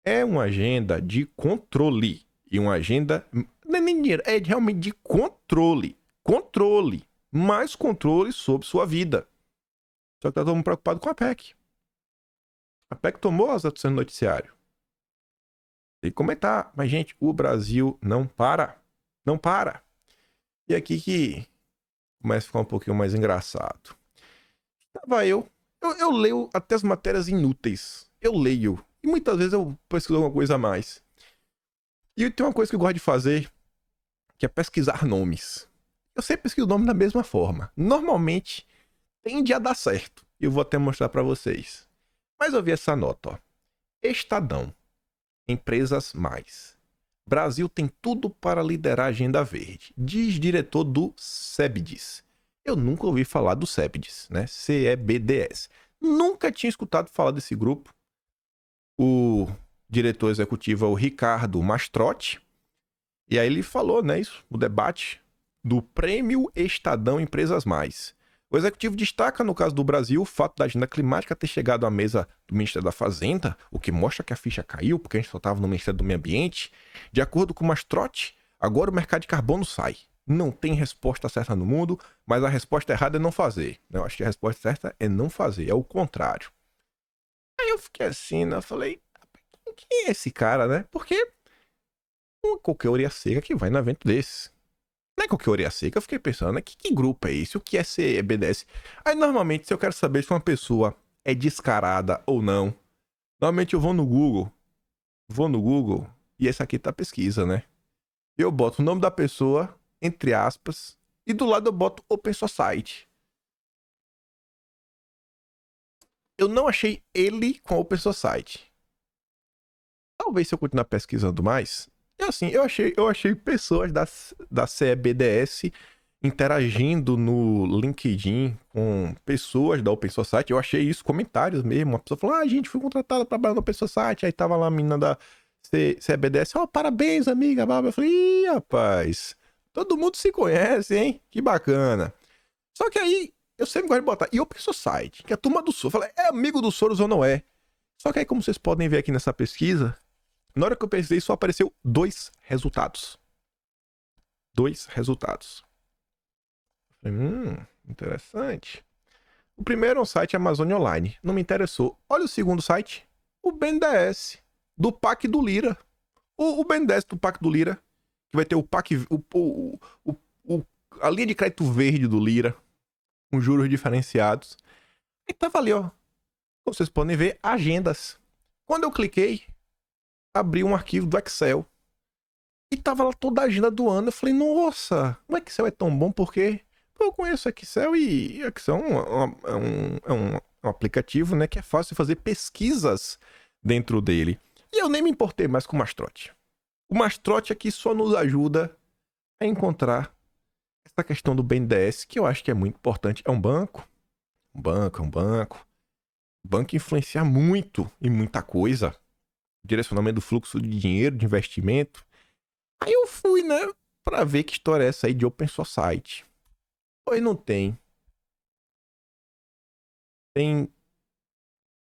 É uma agenda de controle. E uma agenda... Não é nem dinheiro, é realmente de controle. Controle. Mais controle sobre sua vida. Só que tá todo mundo preocupado com a PEC. A PEC tomou as ações no noticiário. Tem que comentar. Mas, gente, o Brasil não para. Não para. E aqui que começa a ficar um pouquinho mais engraçado. Tava eu leio até as matérias inúteis. Eu leio. E muitas vezes eu pesquiso alguma coisa a mais. E tem uma coisa que eu gosto de fazer, que é pesquisar nomes. Eu sempre pesquiso o nome da mesma forma. Normalmente, tende a dar certo. E eu vou até mostrar pra vocês. Mas eu vi essa nota, ó. Estadão. Empresas mais. Brasil tem tudo para liderar a agenda verde. Diz diretor do CEBDES. Eu nunca ouvi falar do CEBDES, né? CEBDS. Nunca tinha escutado falar desse grupo. O diretor executivo é o Ricardo Mastrotti. E aí ele falou, né, isso, o debate do Prêmio Estadão Empresas Mais. O executivo destaca, no caso do Brasil, o fato da agenda climática ter chegado à mesa do Ministério da Fazenda, o que mostra que a ficha caiu, porque a gente só estava no Ministério do Meio Ambiente. De acordo com o Mastrotti, agora o mercado de carbono sai. Não tem resposta certa no mundo, mas a resposta errada é não fazer. Eu acho que a resposta certa é não fazer, é o contrário. Aí eu fiquei assim, né? Eu falei, quem é esse cara, né? Porque não é qualquer orelha seca que vai no evento desse. Não é qualquer orelha seca, eu fiquei pensando, né? Que grupo é esse? O que é CBDS? Aí, normalmente, se eu quero saber se uma pessoa é descarada ou não, normalmente eu vou no Google, e essa aqui tá a pesquisa, né? Eu boto o nome da pessoa, entre aspas, e do lado eu boto Open Society. Eu não achei ele com a Open Society. Talvez se eu continuar pesquisando mais... Eu achei pessoas da CBDS interagindo no LinkedIn com pessoas da Open Society. Eu achei isso, comentários mesmo. Uma pessoa falou, gente, fui contratada para trabalhar na Open Society. Aí tava lá a menina da CBDS, parabéns, amiga. Eu falei, ih, rapaz, todo mundo se conhece, hein? Que bacana. Só que aí, eu sempre gosto de botar, e Open Society, que é a turma do Soros. Eu falei, é amigo do Soros ou não é? Só que aí, como vocês podem ver aqui nessa pesquisa, na hora que eu pesquisei, só apareceu 2 resultados. 2 resultados. Eu falei, interessante. O primeiro é um site Amazônia Online. Não me interessou. Olha o segundo site. O BNDES. Do PAC do Lira. O BNDES do PAC do Lira. Que vai ter o PAC... a linha de crédito verde do Lira. Com juros diferenciados. E tava ali, ó. Como vocês podem ver, agendas. Quando eu cliquei, abri um arquivo do Excel. E tava lá toda a agenda do ano. Eu falei, nossa, o Excel é tão bom porque eu conheço Excel e Excel é um aplicativo, né, que é fácil de fazer pesquisas dentro dele. E eu nem me importei mais com o Mastrotti. O Mastrotti aqui só nos ajuda a encontrar essa questão do BNDES, que eu acho que é muito importante. É um banco. Um banco. O banco influencia muito em muita coisa. Direcionamento do fluxo de dinheiro, de investimento. Aí eu fui, né? pra ver que história é essa aí de Open Society. Pois não tem. Tem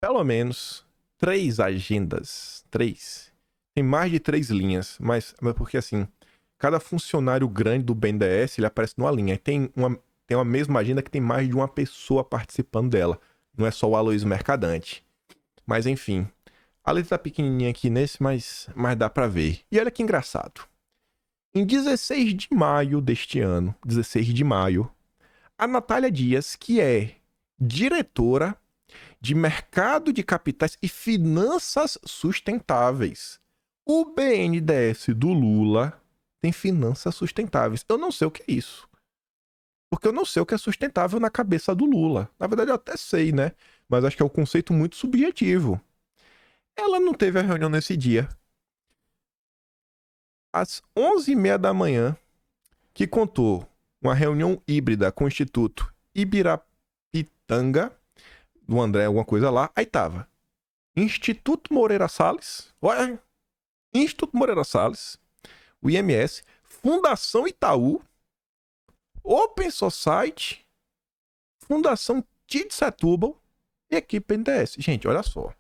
pelo menos 3 agendas. 3. Tem mais de 3 linhas, mas porque assim, cada funcionário grande do BNDES, ele aparece numa linha. E tem uma mesma agenda que tem mais de uma pessoa participando dela. Não é só o Aloysio Mercadante. Mas enfim, a letra tá pequenininha aqui nesse, mas dá pra ver. E olha que engraçado. Em 16 de maio deste ano, 16 de maio, a Natália Dias, que é diretora de Mercado de Capitais e Finanças Sustentáveis. O BNDES do Lula tem finanças sustentáveis. Eu não sei o que é isso. Porque eu não sei o que é sustentável na cabeça do Lula. Na verdade, eu até sei, né? Mas acho que é um conceito muito subjetivo. Ela não teve a reunião nesse dia. Às 11h30 da manhã, que contou uma reunião híbrida com o Instituto Ibirapitanga, do André, alguma coisa lá, aí tava Instituto Moreira Salles, olha, Instituto Moreira Salles, o IMS, Fundação Itaú, Open Society, Fundação TID Setúbal e equipe NDS. Gente, olha só.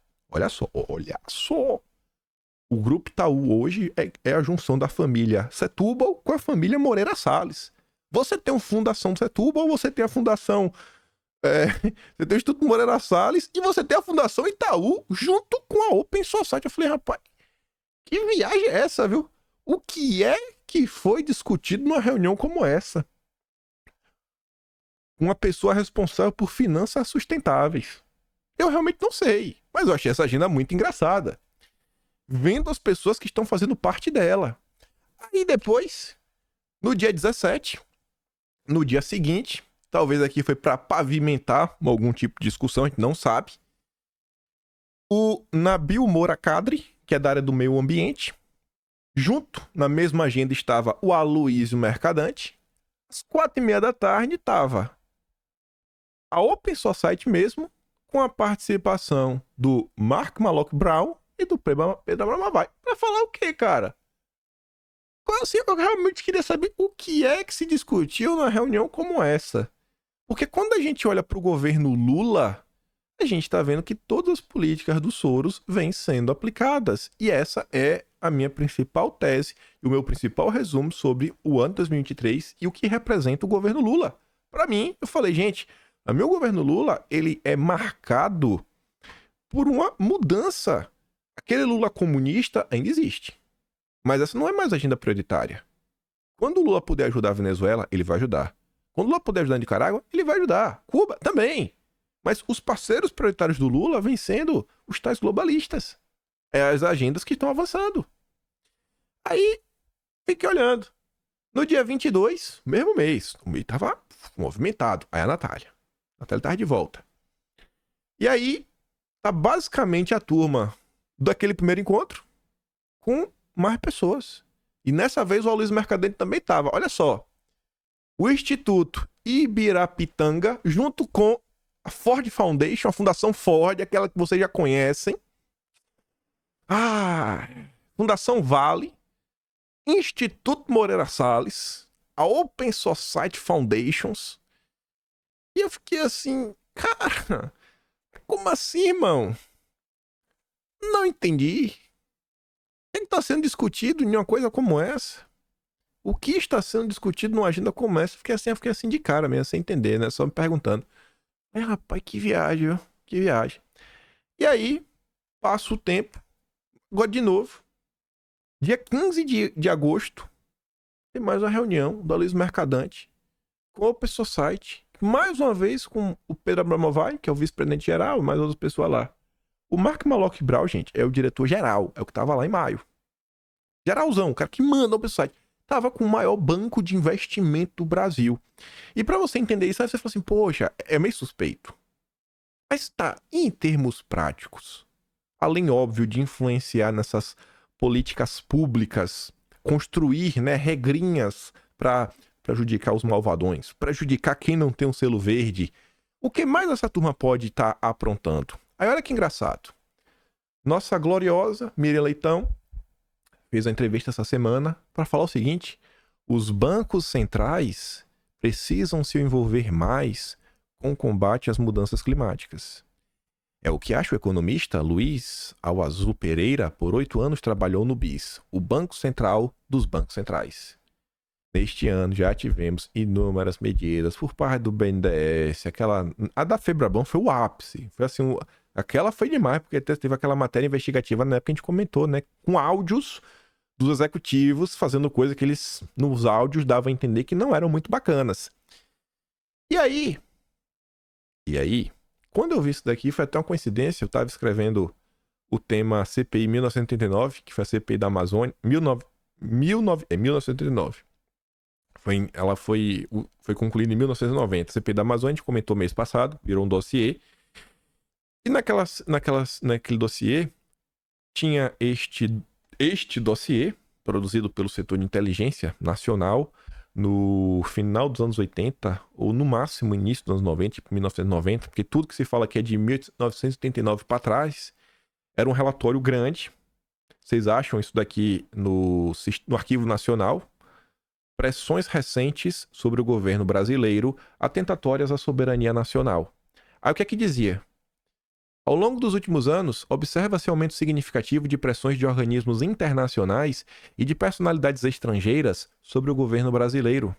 O grupo Itaú hoje é a junção da família Setúbal com a família Moreira Salles. Você tem uma Fundação Setúbal, você tem a Fundação... você tem o Instituto Moreira Salles e você tem a Fundação Itaú junto com a Open Society. Eu falei, rapaz, que viagem é essa, viu? O que é que foi discutido numa reunião como essa? Uma pessoa responsável por finanças sustentáveis. Eu realmente não sei, mas eu achei essa agenda muito engraçada. Vendo as pessoas que estão fazendo parte dela. Aí depois, no dia 17, no dia seguinte, talvez aqui foi para pavimentar algum tipo de discussão, a gente não sabe. O Nabil Moura Kadri, que é da área do meio ambiente, junto, na mesma agenda, estava o Aloysio Mercadante. Às 4h30 da tarde estava a Open Society mesmo, com a participação do Mark Malloch Brown e do Pedro Bramavai. Pra falar o quê, cara? Assim, eu realmente queria saber o que é que se discutiu numa reunião como essa. Porque quando a gente olha pro governo Lula, a gente tá vendo que todas as políticas do Soros vêm sendo aplicadas. E essa é a minha principal tese e o meu principal resumo sobre o ano 2023 e o que representa o governo Lula. Pra mim, eu falei, gente, o meu governo Lula, ele é marcado por uma mudança. Aquele Lula comunista ainda existe. Mas essa não é mais a agenda prioritária. Quando o Lula puder ajudar a Venezuela, ele vai ajudar. Quando o Lula puder ajudar a Nicarágua, ele vai ajudar. Cuba também. Mas os parceiros prioritários do Lula vêm sendo os tais globalistas. É as agendas que estão avançando. Aí, fiquei olhando. No dia 22, mesmo mês, o mês tava movimentado. Aí a Natália tava de volta. E aí, tá basicamente a turma daquele primeiro encontro com mais pessoas. E nessa vez o Aloysio Mercadante também tava. Olha só. O Instituto Ibirapitanga, junto com a Ford Foundation, a Fundação Ford, aquela que vocês já conhecem. Fundação Vale, Instituto Moreira Salles, a Open Society Foundations. E eu fiquei assim, cara, como assim, irmão? Não entendi. O que está sendo discutido em uma coisa como essa? O que está sendo discutido numa agenda como essa? Fiquei assim de cara mesmo, sem entender, né? Só me perguntando. Rapaz, que viagem, viu? Que viagem. E aí, passa o tempo. Agora de novo. Dia 15 de agosto, tem mais uma reunião do Aloysio Mercadante com a Open Society. Mais uma vez com o Pedro Bramavai, que é o vice-presidente geral, e mais outras pessoas lá. O Mark Malloch Brown, gente, é o diretor geral. É o que tava lá em maio. Geralzão, o cara que manda o pessoal. Tava com o maior banco de investimento do Brasil. E pra você entender isso, aí você fala assim, poxa, é meio suspeito. Mas tá, em termos práticos, além, óbvio, de influenciar nessas políticas públicas, construir, né, regrinhas pra prejudicar os malvadões, prejudicar quem não tem um selo verde, o que mais essa turma pode estar aprontando? Aí olha que engraçado. Nossa gloriosa Miriam Leitão fez a entrevista essa semana para falar o seguinte: Os bancos centrais precisam se envolver mais com o combate às mudanças climáticas. É o que acha o economista Luiz Alazul Pereira, por 8 anos trabalhou no BIS, o Banco Central dos Bancos Centrais. Neste ano já tivemos inúmeras medidas por parte do BNDES, a da Febraban foi o ápice, foi assim, aquela foi demais, porque teve aquela matéria investigativa na época que a gente comentou, né, com áudios dos executivos fazendo coisa que eles, nos áudios, davam a entender que não eram muito bacanas. E aí, quando eu vi isso daqui, foi até uma coincidência, eu estava escrevendo o tema CPI 1989, que foi a CPI da Amazônia, 1989. Ela foi concluída em 1990. A CPI da Amazônia, a gente comentou mês passado, virou um dossiê. E naquele dossiê, tinha este dossiê, produzido pelo setor de inteligência nacional, no final dos anos 80, ou no máximo início dos anos 90, tipo 1990, porque tudo que se fala aqui é de 1989 para trás, era um relatório grande. Vocês acham isso daqui no Arquivo Nacional? Pressões recentes sobre o governo brasileiro atentatórias à soberania nacional. Aí o que é que dizia? Ao longo dos últimos anos, observa-se aumento significativo de pressões de organismos internacionais e de personalidades estrangeiras sobre o governo brasileiro,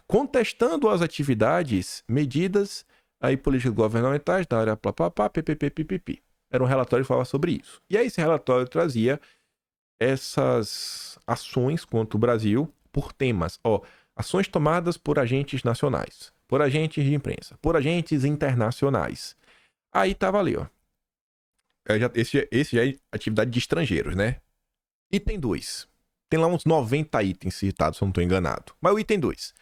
contestando as atividades, medidas e políticas governamentais da área ppp. Era um relatório que falava sobre isso. E aí esse relatório trazia essas ações contra o Brasil por temas. Ações tomadas por agentes nacionais, por agentes de imprensa, por agentes internacionais. Aí tava ali, Esse já é atividade de estrangeiros, né? Item 2. Tem lá uns 90 itens citados, se eu não estou enganado. Mas o item 2.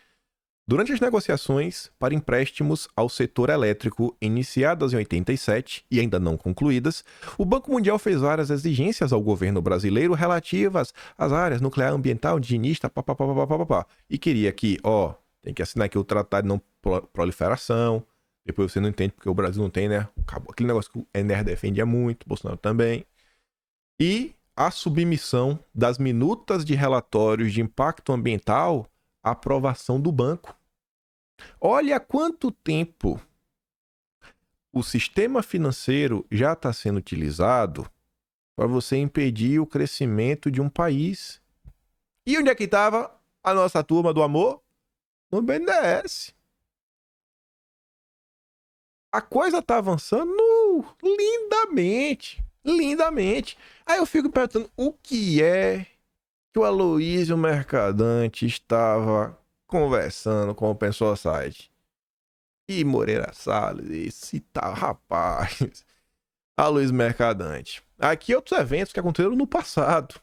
Durante as negociações para empréstimos ao setor elétrico iniciadas em 87 e ainda não concluídas, o Banco Mundial fez várias exigências ao governo brasileiro relativas às áreas nuclear, ambiental, indigenista, e queria que, tem que assinar aqui o Tratado de Não Proliferação. Depois você não entende porque o Brasil não tem, né? Aquele negócio que o NR defendia muito, Bolsonaro também. E a submissão das minutas de relatórios de impacto ambiental à aprovação do banco. Olha há quanto tempo o sistema financeiro já está sendo utilizado para você impedir o crescimento de um país. E onde é que estava a nossa turma do amor? No BNDES. A coisa tá avançando lindamente. Lindamente. Aí eu fico perguntando o que é que o Aloysio Mercadante estava conversando com o Open Society. E Moreira Salles, esse tá, rapaz. Aloysio Mercadante. Aqui outros eventos que aconteceram no passado.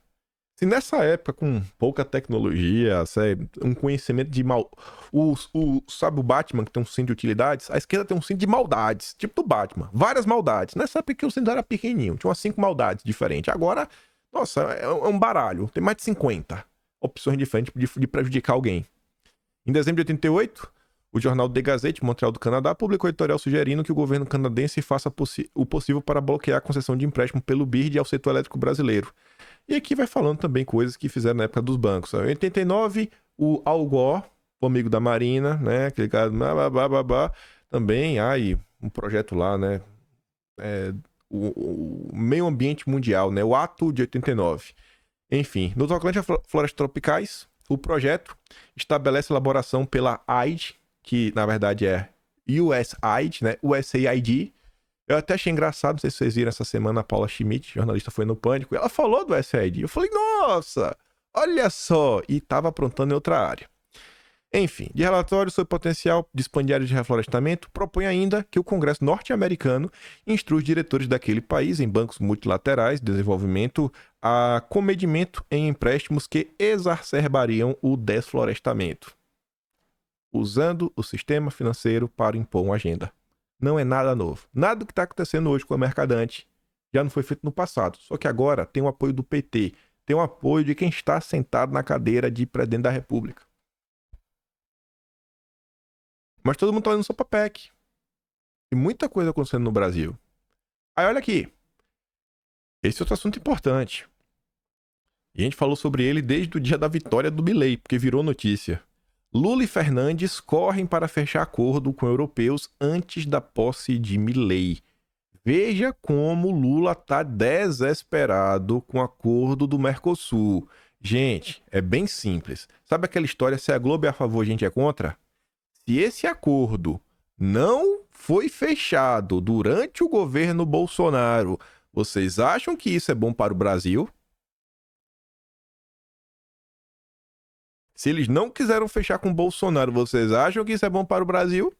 Se nessa época, com pouca tecnologia, um conhecimento de mal... sabe o Batman, que tem um cinto de utilidades? A esquerda tem um cinto de maldades, tipo do Batman. Várias maldades. Nessa época que o cinto era pequenininho, tinha umas 5 maldades diferentes. Agora, nossa, é um baralho. Tem mais de 50 opções diferentes de prejudicar alguém. Em dezembro de 88, o jornal The Gazette, Montreal do Canadá, publicou editorial sugerindo que o governo canadense faça o possível para bloquear a concessão de empréstimo pelo BIRD ao setor elétrico brasileiro. E aqui vai falando também coisas que fizeram na época dos bancos. Em 89, o Al Gore, o amigo da Marina, né? Aquele cara, também, um projeto lá, né? O meio ambiente mundial, né? O Ato de 89. Enfim, no tocante a florestas tropicais, o projeto estabelece elaboração pela AID, que na verdade é USAID, né? USAID. Eu até achei engraçado, não sei se vocês viram essa semana, a Paula Schmidt, jornalista, foi no Pânico, e ela falou do USAID. Eu falei, nossa, olha só, e estava aprontando em outra área. Enfim, de relatório sobre potencial de expandir áreas de reflorestamento, propõe ainda que o Congresso norte-americano instrua os diretores daquele país em bancos multilaterais de desenvolvimento a comedimento em empréstimos que exacerbariam o desflorestamento, usando o sistema financeiro para impor uma agenda. Não é nada novo. Nada do que está acontecendo hoje com a Mercadante já não foi feito no passado. Só que agora tem o apoio do PT, tem o apoio de quem está sentado na cadeira de presidente da República. Mas todo mundo está olhando só para PEC. Tem muita coisa acontecendo no Brasil. Aí olha aqui. Esse é outro assunto importante. E a gente falou sobre ele desde o dia da vitória do Milei, porque virou notícia. Lula e Fernandes correm para fechar acordo com europeus antes da posse de Milei. Veja como Lula tá desesperado com o acordo do Mercosul. Gente, é bem simples. Sabe aquela história, se a Globo é a favor, a gente é contra? Se esse acordo não foi fechado durante o governo Bolsonaro, vocês acham que isso é bom para o Brasil? Se eles não quiseram fechar com o Bolsonaro, vocês acham que isso é bom para o Brasil?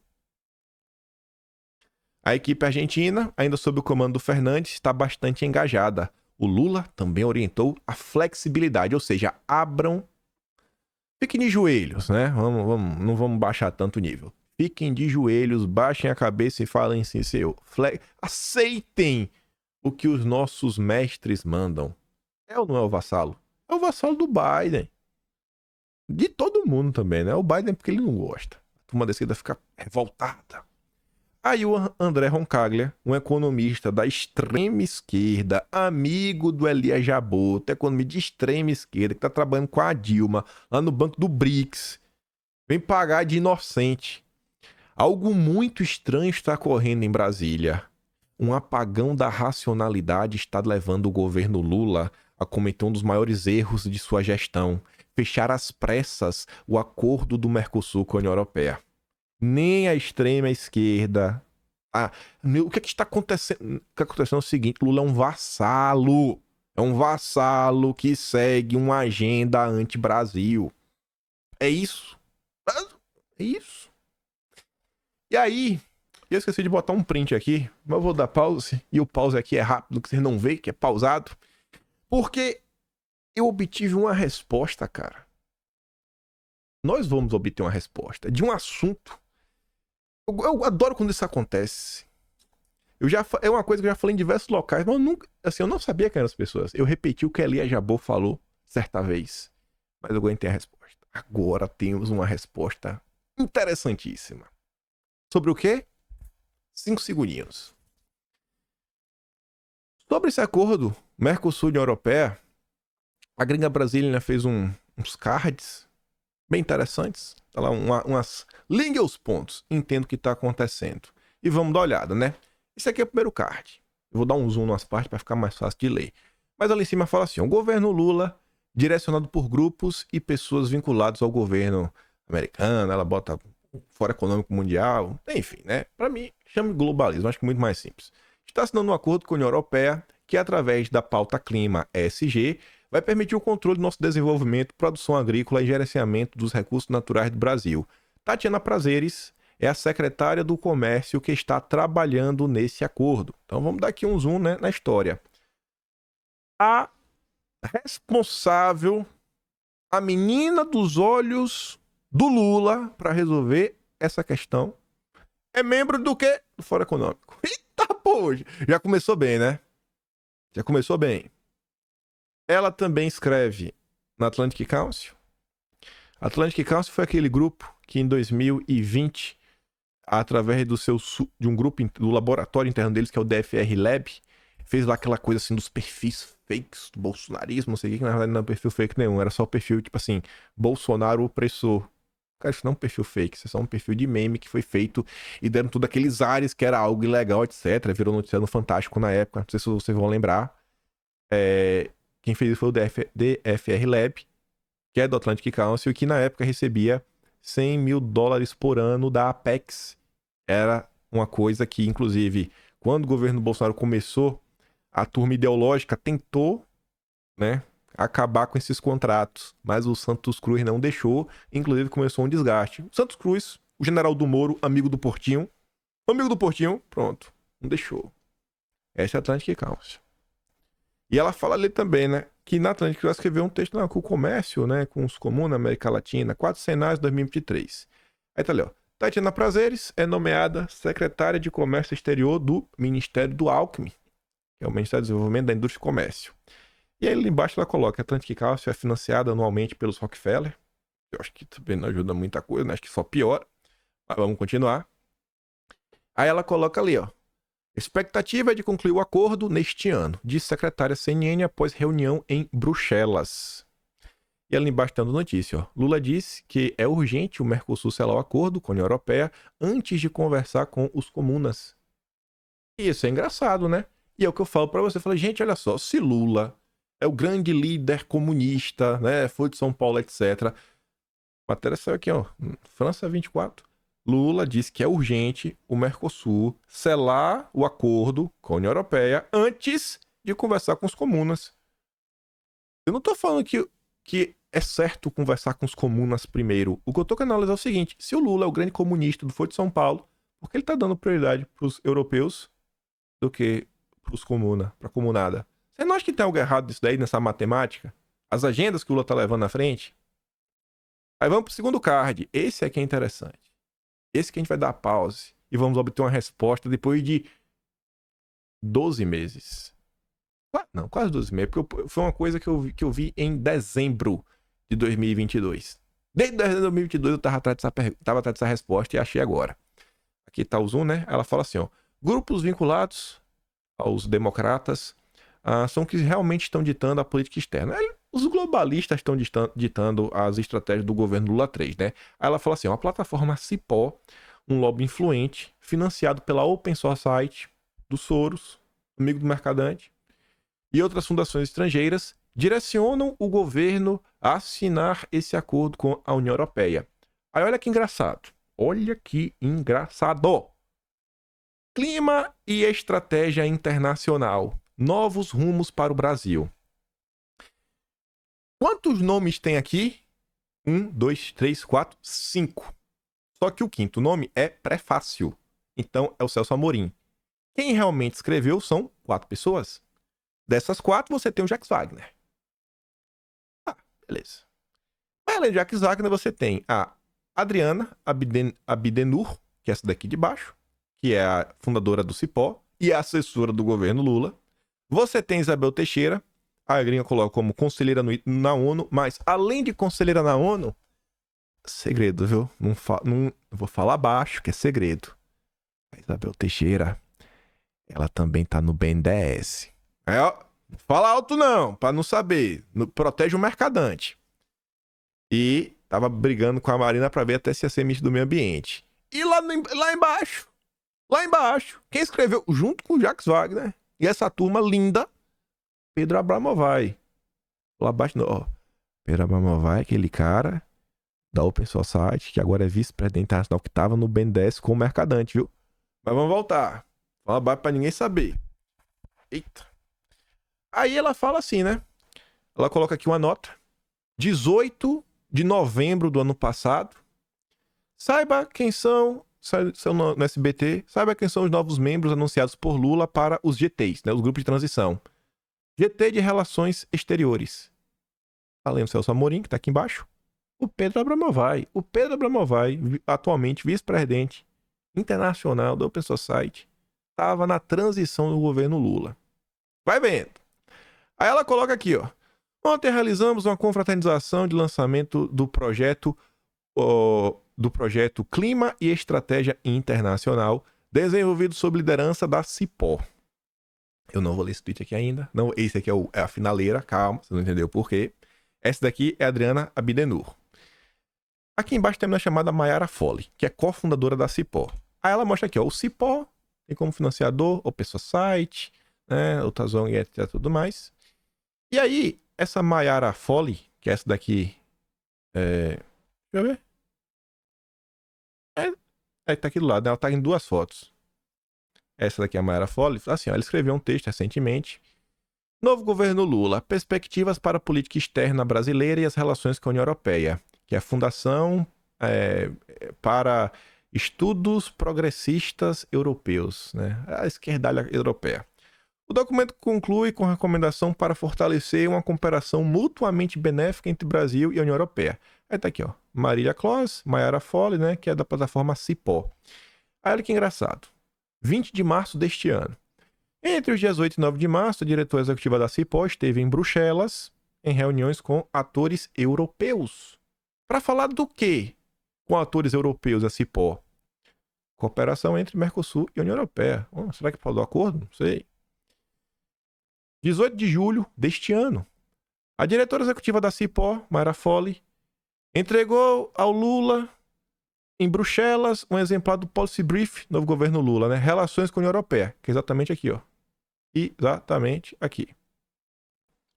A equipe argentina, ainda sob o comando do Fernandes, está bastante engajada. O Lula também orientou a flexibilidade, ou seja, abram. Fiquem de joelhos, né? Não vamos baixar tanto o nível. Fiquem de joelhos, baixem a cabeça e falem assim, seu. Aceitem o que os nossos mestres mandam. É ou não é o vassalo? É o vassalo do Biden. De todo mundo também, né? O Biden porque ele não gosta. A turma da esquerda fica revoltada. Aí o André Roncaglia, um economista da extrema esquerda, amigo do Elias Jabbour, economista de extrema esquerda, que tá trabalhando com a Dilma, lá no banco do BRICS, vem pagar de inocente. Algo muito estranho está ocorrendo em Brasília. Um apagão da racionalidade está levando o governo Lula a cometer um dos maiores erros de sua gestão: fechar às pressas o acordo do Mercosul com a União Europeia. Nem a extrema esquerda. O que está acontecendo? O que está acontecendo é o seguinte: Lula é um vassalo. É um vassalo que segue uma agenda anti-Brasil. É isso. É isso. E aí, eu esqueci de botar um print aqui, mas eu vou dar pause. E o pause aqui é rápido, que vocês não veem, que é pausado. Porque eu obtive uma resposta, cara. Nós vamos obter uma resposta de um assunto. Eu adoro quando isso acontece. É uma coisa que eu já falei em diversos locais, mas eu não sabia quem eram as pessoas. Eu repeti o que Elias Jabbour falou certa vez, mas eu aguentei a resposta. Agora temos uma resposta interessantíssima. Sobre o quê? 5 segundinhos. Sobre esse acordo Mercosul-União Europeia, a gringa brasileira fez uns cards bem interessantes. Tá lá umas... Ligue os pontos. Entendo o que está acontecendo. E vamos dar uma olhada, né? Esse aqui é o primeiro card. Eu vou dar um zoom nas partes para ficar mais fácil de ler. Mas ali em cima fala assim: o governo Lula, direcionado por grupos e pessoas vinculados ao governo americano, ela bota Fórum Econômico Mundial, enfim, né? Para mim, chama de globalismo, acho que muito mais simples. Está assinando um acordo com a União Europeia que, através da pauta clima ESG, vai permitir o controle do nosso desenvolvimento, produção agrícola e gerenciamento dos recursos naturais do Brasil. Tatiana Prazeres é a secretária do Comércio que está trabalhando nesse acordo. Então vamos dar aqui um zoom, né, na história. A responsável, a menina dos olhos do Lula para resolver essa questão é membro do quê? Do Fórum Econômico. Eita, pô! Já começou bem, né? Já começou bem. Ela também escreve na Atlantic Council. Atlantic Council foi aquele grupo que em 2020, através de um grupo do laboratório interno deles, que é o DFR Lab, fez lá aquela coisa assim dos perfis fakes do bolsonarismo, não sei o que na verdade não é perfil fake nenhum, era só o perfil tipo assim, Bolsonaro opressor. Cara, isso não é um perfil fake, isso é só um perfil de meme que foi feito e deram tudo aqueles ares que era algo ilegal, etc. Virou notícia no Fantástico na época, não sei se vocês vão lembrar. Quem fez isso foi o DFR Lab, que é do Atlantic Council, que na época recebia $100 mil por ano da Apex. Era uma coisa que, inclusive, quando o governo Bolsonaro começou, a turma ideológica tentou, né, acabar com esses contratos, mas o Santos Cruz não deixou, inclusive começou um desgaste. O Santos Cruz, o general do Moro, amigo do Portinho, pronto, não deixou. Essa é a Atlantic Council. E ela fala ali também, né, que na Atlantic ela escreveu um texto com o comércio, né, com os comuns na América Latina, 4 cenais 2023. Aí tá ali, ó. Tatiana Prazeres é nomeada secretária de Comércio Exterior do Ministério do Alckmin, que é o Ministério do Desenvolvimento da Indústria e Comércio. E aí ali embaixo ela coloca: a Atlantic Council é financiada anualmente pelos Rockefeller. Eu acho que também não ajuda muita coisa, né? Acho que só piora. Mas vamos continuar. Aí ela coloca ali, ó: Expectativa é de concluir o acordo neste ano, disse secretária CNN após reunião em Bruxelas. E ali embaixo está a notícia, ó. Lula disse que é urgente o Mercosul selar o acordo com a União Europeia antes de conversar com os comunas. E isso é engraçado, né? E é o que eu falo para você. Eu falo, gente, olha só, se Lula é o grande líder comunista, né? Foi de São Paulo, etc. A matéria saiu aqui, ó. França 24. Lula disse que é urgente o Mercosul selar o acordo com a União Europeia antes de conversar com os comunas. Eu não tô falando que é certo conversar com os comunas primeiro. O que eu tô querendo analisar é o seguinte: se o Lula é o grande comunista do Foro de São Paulo, por que ele tá dando prioridade pros europeus do que pros comuna, pra comunada? Você não acha que tem algo errado disso daí, nessa matemática? As agendas que o Lula tá levando na frente? Aí vamos pro segundo card. Esse aqui é interessante. Esse que a gente vai dar pause e vamos obter uma resposta depois de 12 meses. Não, quase 12 meses, porque foi uma coisa que eu vi em dezembro de 2022. Desde dezembro de 2022 eu tava atrás dessa resposta e achei agora. Aqui tá o zoom, né? Ela fala assim, ó. Grupos vinculados aos democratas são que realmente estão ditando a política externa. Os globalistas estão ditando as estratégias do governo Lula 3, né? Aí ela fala assim, ó, a plataforma Cipó, um lobby influente, financiado pela Open Society, do Soros, amigo do mercadante, e outras fundações estrangeiras, direcionam o governo a assinar esse acordo com a União Europeia. Aí olha que engraçado. Olha que engraçado. Clima e estratégia internacional. Novos rumos para o Brasil. Quantos nomes tem aqui? 1, 2, 3, 4, 5. Só que o quinto nome é prefácio. Então é o Celso Amorim. Quem realmente escreveu são 4 pessoas. Dessas 4, você tem o Jacques Wagner. Beleza. Além de Jacques Wagner, você tem a Adriana Abdenur, que é essa daqui de baixo, que é a fundadora do Cipó e é assessora do governo Lula. Você tem Isabel Teixeira, a gringa coloca como conselheira na ONU, mas além de conselheira na ONU, segredo, viu? Não vou falar baixo, que é segredo. A Isabel Teixeira, ela também tá no BNDES. Não fala alto não, pra não saber. Protege o mercadante. E tava brigando com a Marina pra ver até se ia ser ministro do meio ambiente. E lá embaixo, quem escreveu junto com o Jacques Wagner e essa turma linda, Pedro Abramovay. Lá abaixo, ó. Pedro Abramovay, aquele cara da Open Society, que agora é vice-presidente internacional, que tava no BNDES com o mercadante, viu? Mas vamos voltar. Fala baixo pra ninguém saber. Eita. Aí ela fala assim, né? Ela coloca aqui uma nota. 18 de novembro do ano passado. Saiba quem são no SBT, saiba quem são os novos membros anunciados por Lula para os GTs, né? Os grupos de transição. GT de Relações Exteriores. Além do Celso Amorim, que tá aqui embaixo. O Pedro Abramovay. O Pedro Abramovay, atualmente vice-presidente internacional da Open Society, estava na transição do governo Lula. Vai vendo. Aí ela coloca aqui, ó. Ontem realizamos uma confraternização de lançamento do projeto Clima e Estratégia Internacional, desenvolvido sob liderança da Cipó. Eu não vou ler esse tweet aqui ainda. Não, esse aqui é a finaleira, calma, você não entendeu por quê. Essa daqui é a Adriana Abdenur. Aqui embaixo temos a chamada Mayara Folli, que é cofundadora da Cipó. Aí ela mostra aqui, ó, o Cipó tem como financiador o Pessoa Site, né, o Tazong e etc, tudo mais. E aí, essa Mayara Folli, que é essa daqui, deixa eu ver. Tá aqui do lado, né? Ela tá em 2 fotos. Essa daqui é a Mayara Folli. Assim, ó, ela escreveu um texto recentemente. Novo governo Lula, perspectivas para a política externa brasileira e as relações com a União Europeia, que é a Fundação para Estudos Progressistas Europeus, né? A esquerdalha europeia. O documento conclui com recomendação para fortalecer uma cooperação mutuamente benéfica entre Brasil e a União Europeia. Aí tá aqui, ó. Marília Close, Mayara Folli, né? Que é da plataforma Cipó. Aí olha que engraçado. 20 de março deste ano. Entre os dias 8 e 9 de março, a diretora executiva da Cipó esteve em Bruxelas em reuniões com atores europeus. Para falar do quê com atores europeus a Cipó? Cooperação entre Mercosul e União Europeia. Será que falou do acordo? Não sei. 18 de julho deste ano, a diretora executiva da CIPO, Mayra Foley, entregou ao Lula, em Bruxelas, um exemplar do Policy Brief, novo governo Lula, né? Relações com a União Europeia, que é exatamente aqui, ó. Exatamente aqui.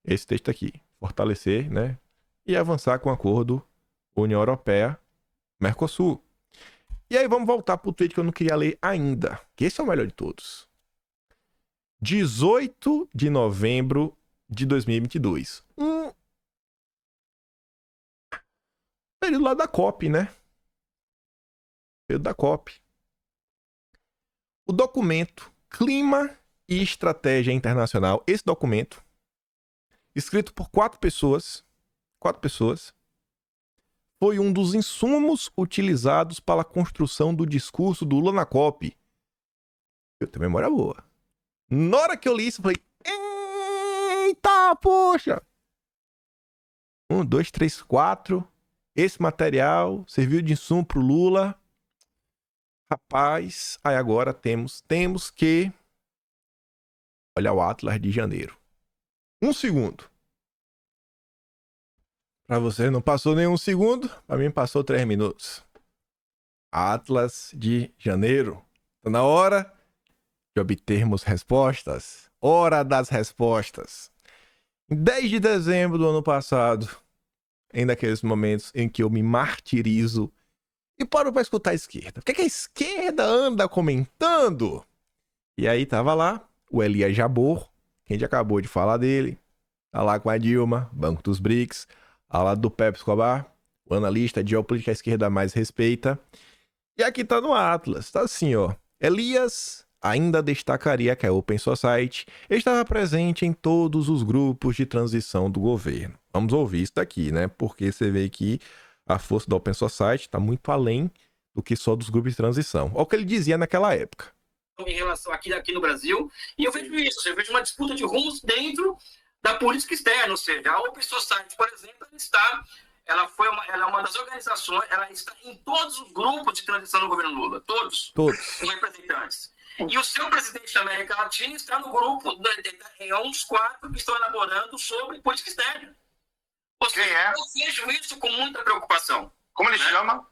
Esse texto aqui. Fortalecer, né? E avançar com o acordo União Europeia-Mercosul. E aí vamos voltar pro tweet que eu não queria ler ainda, que esse é o melhor de todos. 18 de novembro de 2022. Período lá da COP, né? Período da COP. O documento Clima e Estratégia Internacional, esse documento, escrito por 4 pessoas, foi um dos insumos utilizados para a construção do discurso do Lula na COP. Eu tenho memória boa. Na hora que eu li isso, eu falei, eita, poxa! 1, 2, 3, 4. Esse material serviu de insumo pro Lula. Rapaz, aí agora temos que olhar o Atlas de janeiro. 1 segundo. Pra você não passou nenhum segundo, pra mim passou 3 minutos. Atlas de janeiro. Tá na hora de obtermos respostas. Hora das respostas. Em 10 de dezembro do ano passado, em daqueles momentos em que eu me martirizo e paro pra escutar a esquerda. O que a esquerda anda comentando? E aí tava lá o Elias Jabbour, que a gente acabou de falar dele. Tá lá com a Dilma, Banco dos BRICS. Ao lado do Pepe Escobar, o analista de geopolítica à esquerda mais respeita. E aqui tá no Atlas, tá assim, ó. Elias ainda destacaria que a Open Society estava presente em todos os grupos de transição do governo. Vamos ouvir isso daqui, né? Porque você vê que a força da Open Society está muito além do que só dos grupos de transição. Olha o que ele dizia naquela época. Em relação aqui no Brasil, e eu vejo isso, eu vejo uma disputa de rumos dentro da política externa, ou seja, a Open Society, por exemplo, ela é uma das organizações, ela está em todos os grupos de transição do governo Lula, todos os representantes. E o seu presidente da América Latina está no grupo, é um dos 4 que estão elaborando sobre política externa. Ou seja, eu vejo isso com muita preocupação. Como ele chama?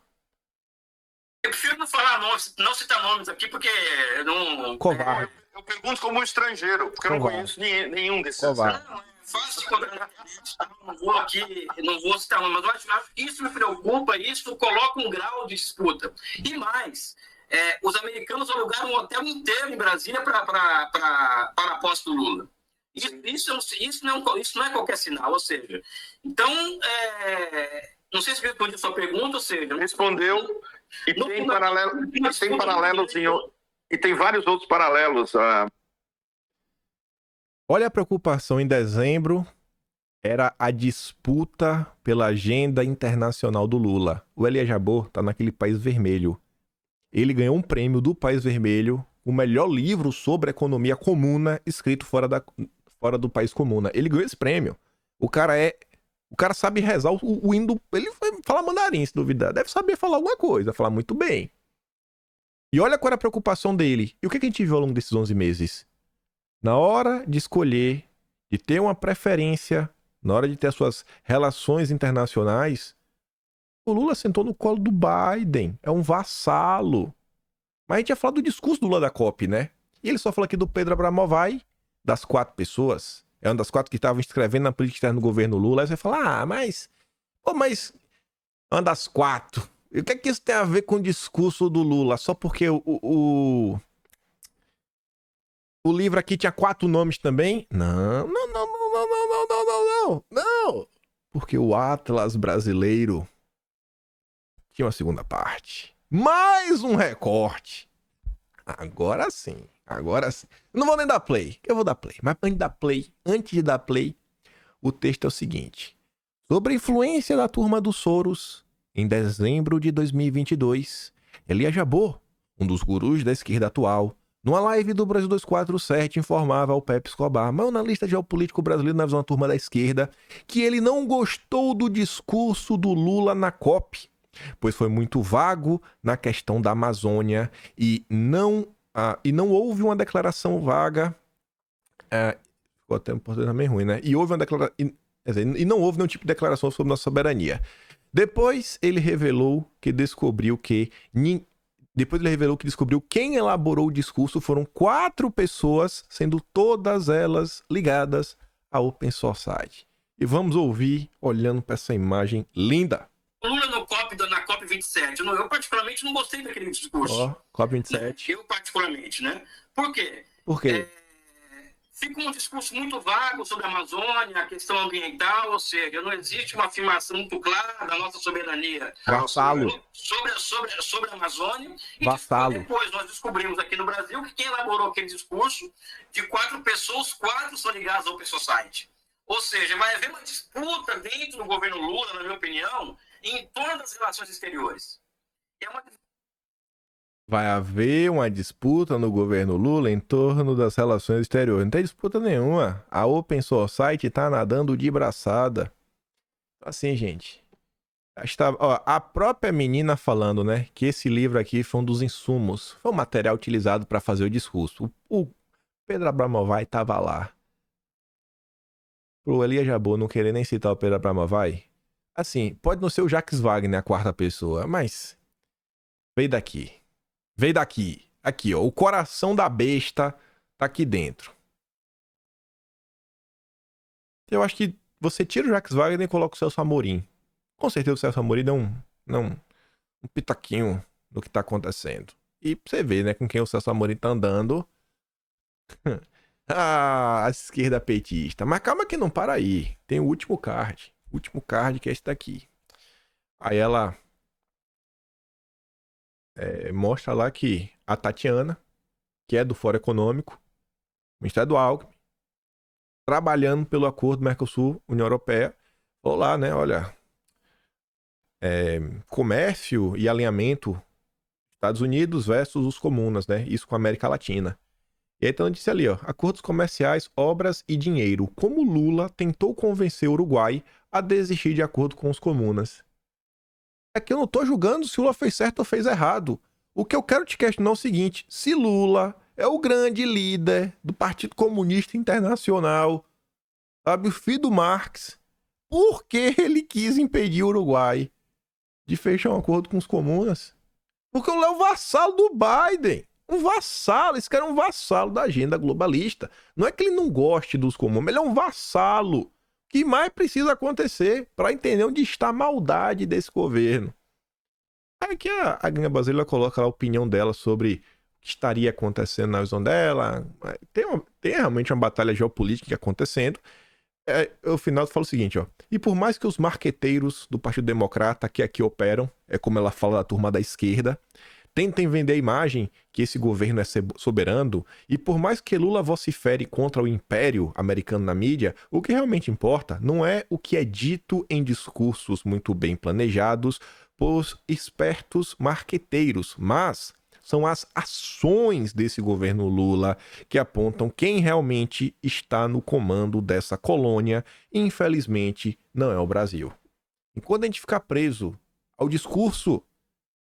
Eu prefiro não falar nomes, não citar nomes aqui, porque não... Covarde. Eu pergunto como estrangeiro, porque eu não conheço nenhum desses. Covarde. Não, é fácil de encontrar na internet, tá? Não vou citar nomes, mas eu acho que isso me preocupa, isso coloca um grau de disputa. E mais, os americanos alugaram um hotel inteiro em Brasília para a posse do Lula. Isso não é qualquer sinal, ou seja... Então, não sei se respondi a sua pergunta, ou seja... Respondeu, e tem paralelos e tem vários outros paralelos. Olha a preocupação em dezembro, era a disputa pela agenda internacional do Lula. O Elias Jabbour está naquele país vermelho. Ele ganhou um prêmio do País Vermelho, o melhor livro sobre economia comuna escrito fora do país comuna. Ele ganhou esse prêmio. O cara sabe rezar o hino. Ele fala mandarim, se duvidar. Deve saber falar alguma coisa, falar muito bem. E olha qual era a preocupação dele. E o que a gente viu ao longo desses 11 meses? Na hora de escolher, de ter uma preferência, na hora de ter as suas relações internacionais, o Lula sentou no colo do Biden. É um vassalo. Mas a gente ia falar do discurso do Lula da COP, né? E ele só falou aqui do Pedro Abramovay, das 4 pessoas. É uma das 4 que estavam escrevendo na política externa do governo Lula. Aí você fala, mas uma das 4. E o que é que isso tem a ver com o discurso do Lula? Só porque o livro aqui tinha 4 nomes também? Não. Porque o Atlas brasileiro tinha uma segunda parte. Mais um recorte. Agora sim. Não vou nem dar play. Eu vou dar play. Mas antes de dar play, o texto é o seguinte. Sobre a influência da turma dos Soros, em dezembro de 2022, Elias Jabbour, um dos gurus da esquerda atual, numa live do Brasil 247, informava ao Pepe Escobar, maior analista geopolítico brasileiro na turma da esquerda, que ele não gostou do discurso do Lula na COP. pois foi muito vago na questão da Amazônia e não houve uma declaração vaga. Ficou até um português meio ruim, né? E houve uma declaração. E não houve nenhum tipo de declaração sobre nossa soberania. Depois ele revelou que descobriu quem elaborou o discurso foram 4 pessoas, sendo todas elas ligadas à Open Society. E vamos ouvir, olhando para essa imagem linda. Lula na COP27. Eu particularmente não gostei daquele discurso. COP27. Eu particularmente, né? Por quê? Por quê? Fica um discurso muito vago sobre a Amazônia, a questão ambiental, ou seja, não existe uma afirmação muito clara da nossa soberania sobre a Amazônia. E depois nós descobrimos aqui no Brasil que quem elaborou aquele discurso, de 4 pessoas, 4 são ligadas ao Open Society. Ou seja, vai haver uma disputa dentro do governo Lula, na minha opinião, em torno das relações exteriores. Vai haver uma disputa no governo Lula em torno das relações exteriores. Não tem disputa nenhuma. A Open Society tá nadando de braçada. Assim, gente. A própria menina falando, né, que esse livro aqui foi um dos insumos. Foi o material utilizado para fazer o discurso. O Pedro Abramovay tava lá. Pro Elia Jabbour não querer nem citar o Pedro Abramovay. Assim, pode não ser o Jacques Wagner a 4ª pessoa, mas veio daqui. Veio daqui. Aqui, ó. O coração da besta tá aqui dentro. Eu acho que você tira o Jacques Wagner e coloca o Celso Amorim. Com certeza o Celso Amorim dá um pitaquinho do que tá acontecendo. E pra você ver, né, com quem o Celso Amorim tá andando. A esquerda petista. Mas calma que não para aí. Tem o último card. O último card que é esse daqui. Aí ela... mostra lá que a Tatiana, que é do Fórum Econômico, Ministério do Alckmin, trabalhando pelo acordo Mercosul-União Europeia, falou lá, né, olha, comércio e alinhamento Estados Unidos versus os comunas, né, isso com a América Latina. E aí então disse ali, ó, acordos comerciais, obras e dinheiro, como Lula tentou convencer o Uruguai a desistir de acordo com os comunas. É que eu não tô julgando se Lula fez certo ou fez errado. O que eu quero te questionar é o seguinte: se Lula é o grande líder do Partido Comunista Internacional, sabe, o filho do Marx, por que ele quis impedir o Uruguai de fechar um acordo com os comunas? Porque o Lula é o vassalo do Biden. Um vassalo, esse cara é um vassalo da agenda globalista. Não é que ele não goste dos comuns, mas ele é um vassalo. O que mais precisa acontecer para entender onde está a maldade desse governo? Aqui a Gringa Brasileira coloca a opinião dela sobre o que estaria acontecendo na visão dela. Tem realmente uma batalha geopolítica acontecendo. No final fala o seguinte, ó. E por mais que os marqueteiros do Partido Democrata que aqui operam, é como ela fala da turma da esquerda, tentem vender a imagem que esse governo é soberano, e por mais que Lula vocifere contra o império americano na mídia, o que realmente importa não é o que é dito em discursos muito bem planejados por espertos marqueteiros, mas são as ações desse governo Lula que apontam quem realmente está no comando dessa colônia, e infelizmente não é o Brasil. Enquanto a gente ficar preso ao discurso,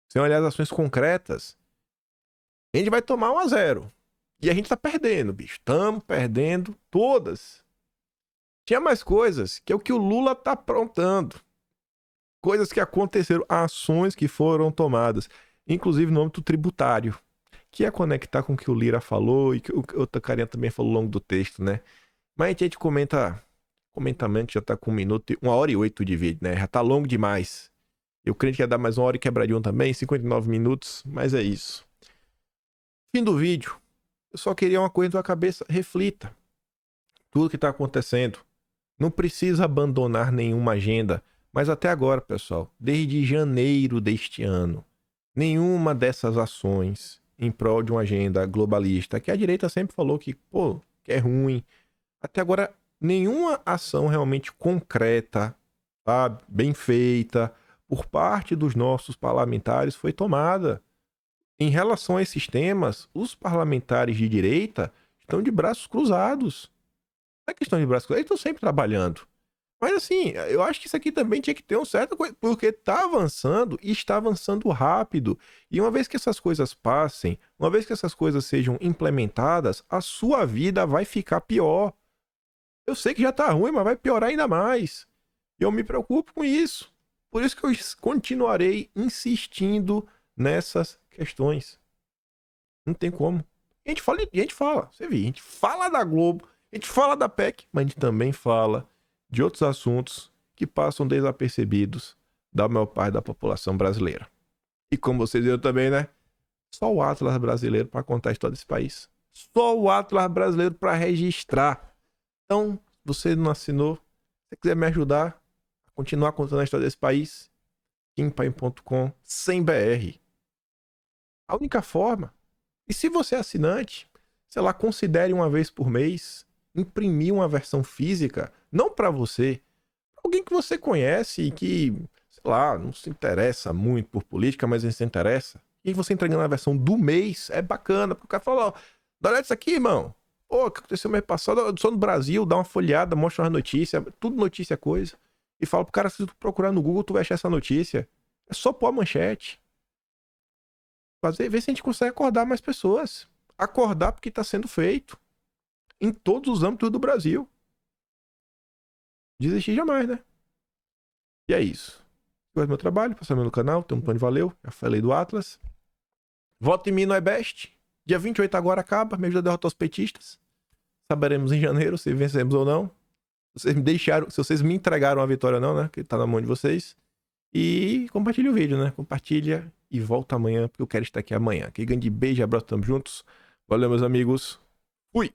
sem olhar as ações concretas, a gente vai tomar 1-0. E a gente tá perdendo, bicho. Estamos perdendo todas. Tinha mais coisas, que é o que o Lula tá aprontando. Coisas que aconteceram, ações que foram tomadas, inclusive no âmbito tributário, que é conectar com o que o Lira falou e que outra carinha também falou ao longo do texto, né? Mas a gente comenta já tá com 1h08 de vídeo, né? Já tá longo demais. Eu creio que ia dar mais 1 hora e quebradinho também, 59 minutos, mas é isso. Fim do vídeo. Eu só queria uma coisa na tua cabeça, reflita. Tudo que tá acontecendo. Não precisa abandonar nenhuma agenda, mas até agora, pessoal, desde janeiro deste ano, nenhuma dessas ações em prol de uma agenda globalista, que a direita sempre falou que é ruim, até agora nenhuma ação realmente concreta, sabe, bem feita, por parte dos nossos parlamentares foi tomada. Em relação a esses temas, os parlamentares de direita estão de braços cruzados. Não é questão de braços cruzados, eles estão sempre trabalhando. Mas assim, eu acho que isso aqui também tinha que ter um certo coisa, porque tá avançando e está avançando rápido. E uma vez que essas coisas passem, uma vez que essas coisas sejam implementadas, a sua vida vai ficar pior. Eu sei que já tá ruim, mas vai piorar ainda mais. E eu me preocupo com isso. Por isso que eu continuarei insistindo nessas questões. Não tem como. E a gente fala, você viu, a gente fala da Globo, a gente fala da PEC, mas a gente também fala de outros assuntos que passam desapercebidos da maior parte da população brasileira. E como vocês viram também, né? Só o Atlas brasileiro para contar a história desse país. Só o Atlas brasileiro para registrar. Então, se você não assinou, se você quiser me ajudar a continuar contando a história desse país, kimpaim.com, sem BR. A única forma. E se você é assinante, sei lá, considere uma vez por mês imprimir uma versão física, não para você, pra alguém que você conhece e que, sei lá, não se interessa muito por política, mas ele se interessa. E você entregando a versão do mês é bacana, porque o cara fala, ó, dá olhada isso aqui, irmão. Pô, o que aconteceu mês passado? Eu sou no Brasil, dá uma folhada, mostra uma notícia, tudo notícia é coisa. E fala pro cara, se tu procurar no Google, tu vai achar essa notícia. É só pôr a manchete. Ver se a gente consegue acordar mais pessoas. Acordar porque tá sendo feito. Em todos os âmbitos do Brasil. Desistir jamais, né? E é isso. Gosta do meu trabalho, passa no canal, tem um plano de valeu. Já falei do Atlas. Voto em mim não é best. Dia 28 agora acaba. Me ajuda a derrotar os petistas. Saberemos em janeiro se vencemos ou não. Vocês me deixaram, se vocês me entregaram a vitória ou não, né? Que tá na mão de vocês. E compartilha o vídeo, né? Compartilha e volta amanhã, porque eu quero estar aqui amanhã. Que grande beijo, abraço, tamo juntos. Valeu, meus amigos. Fui!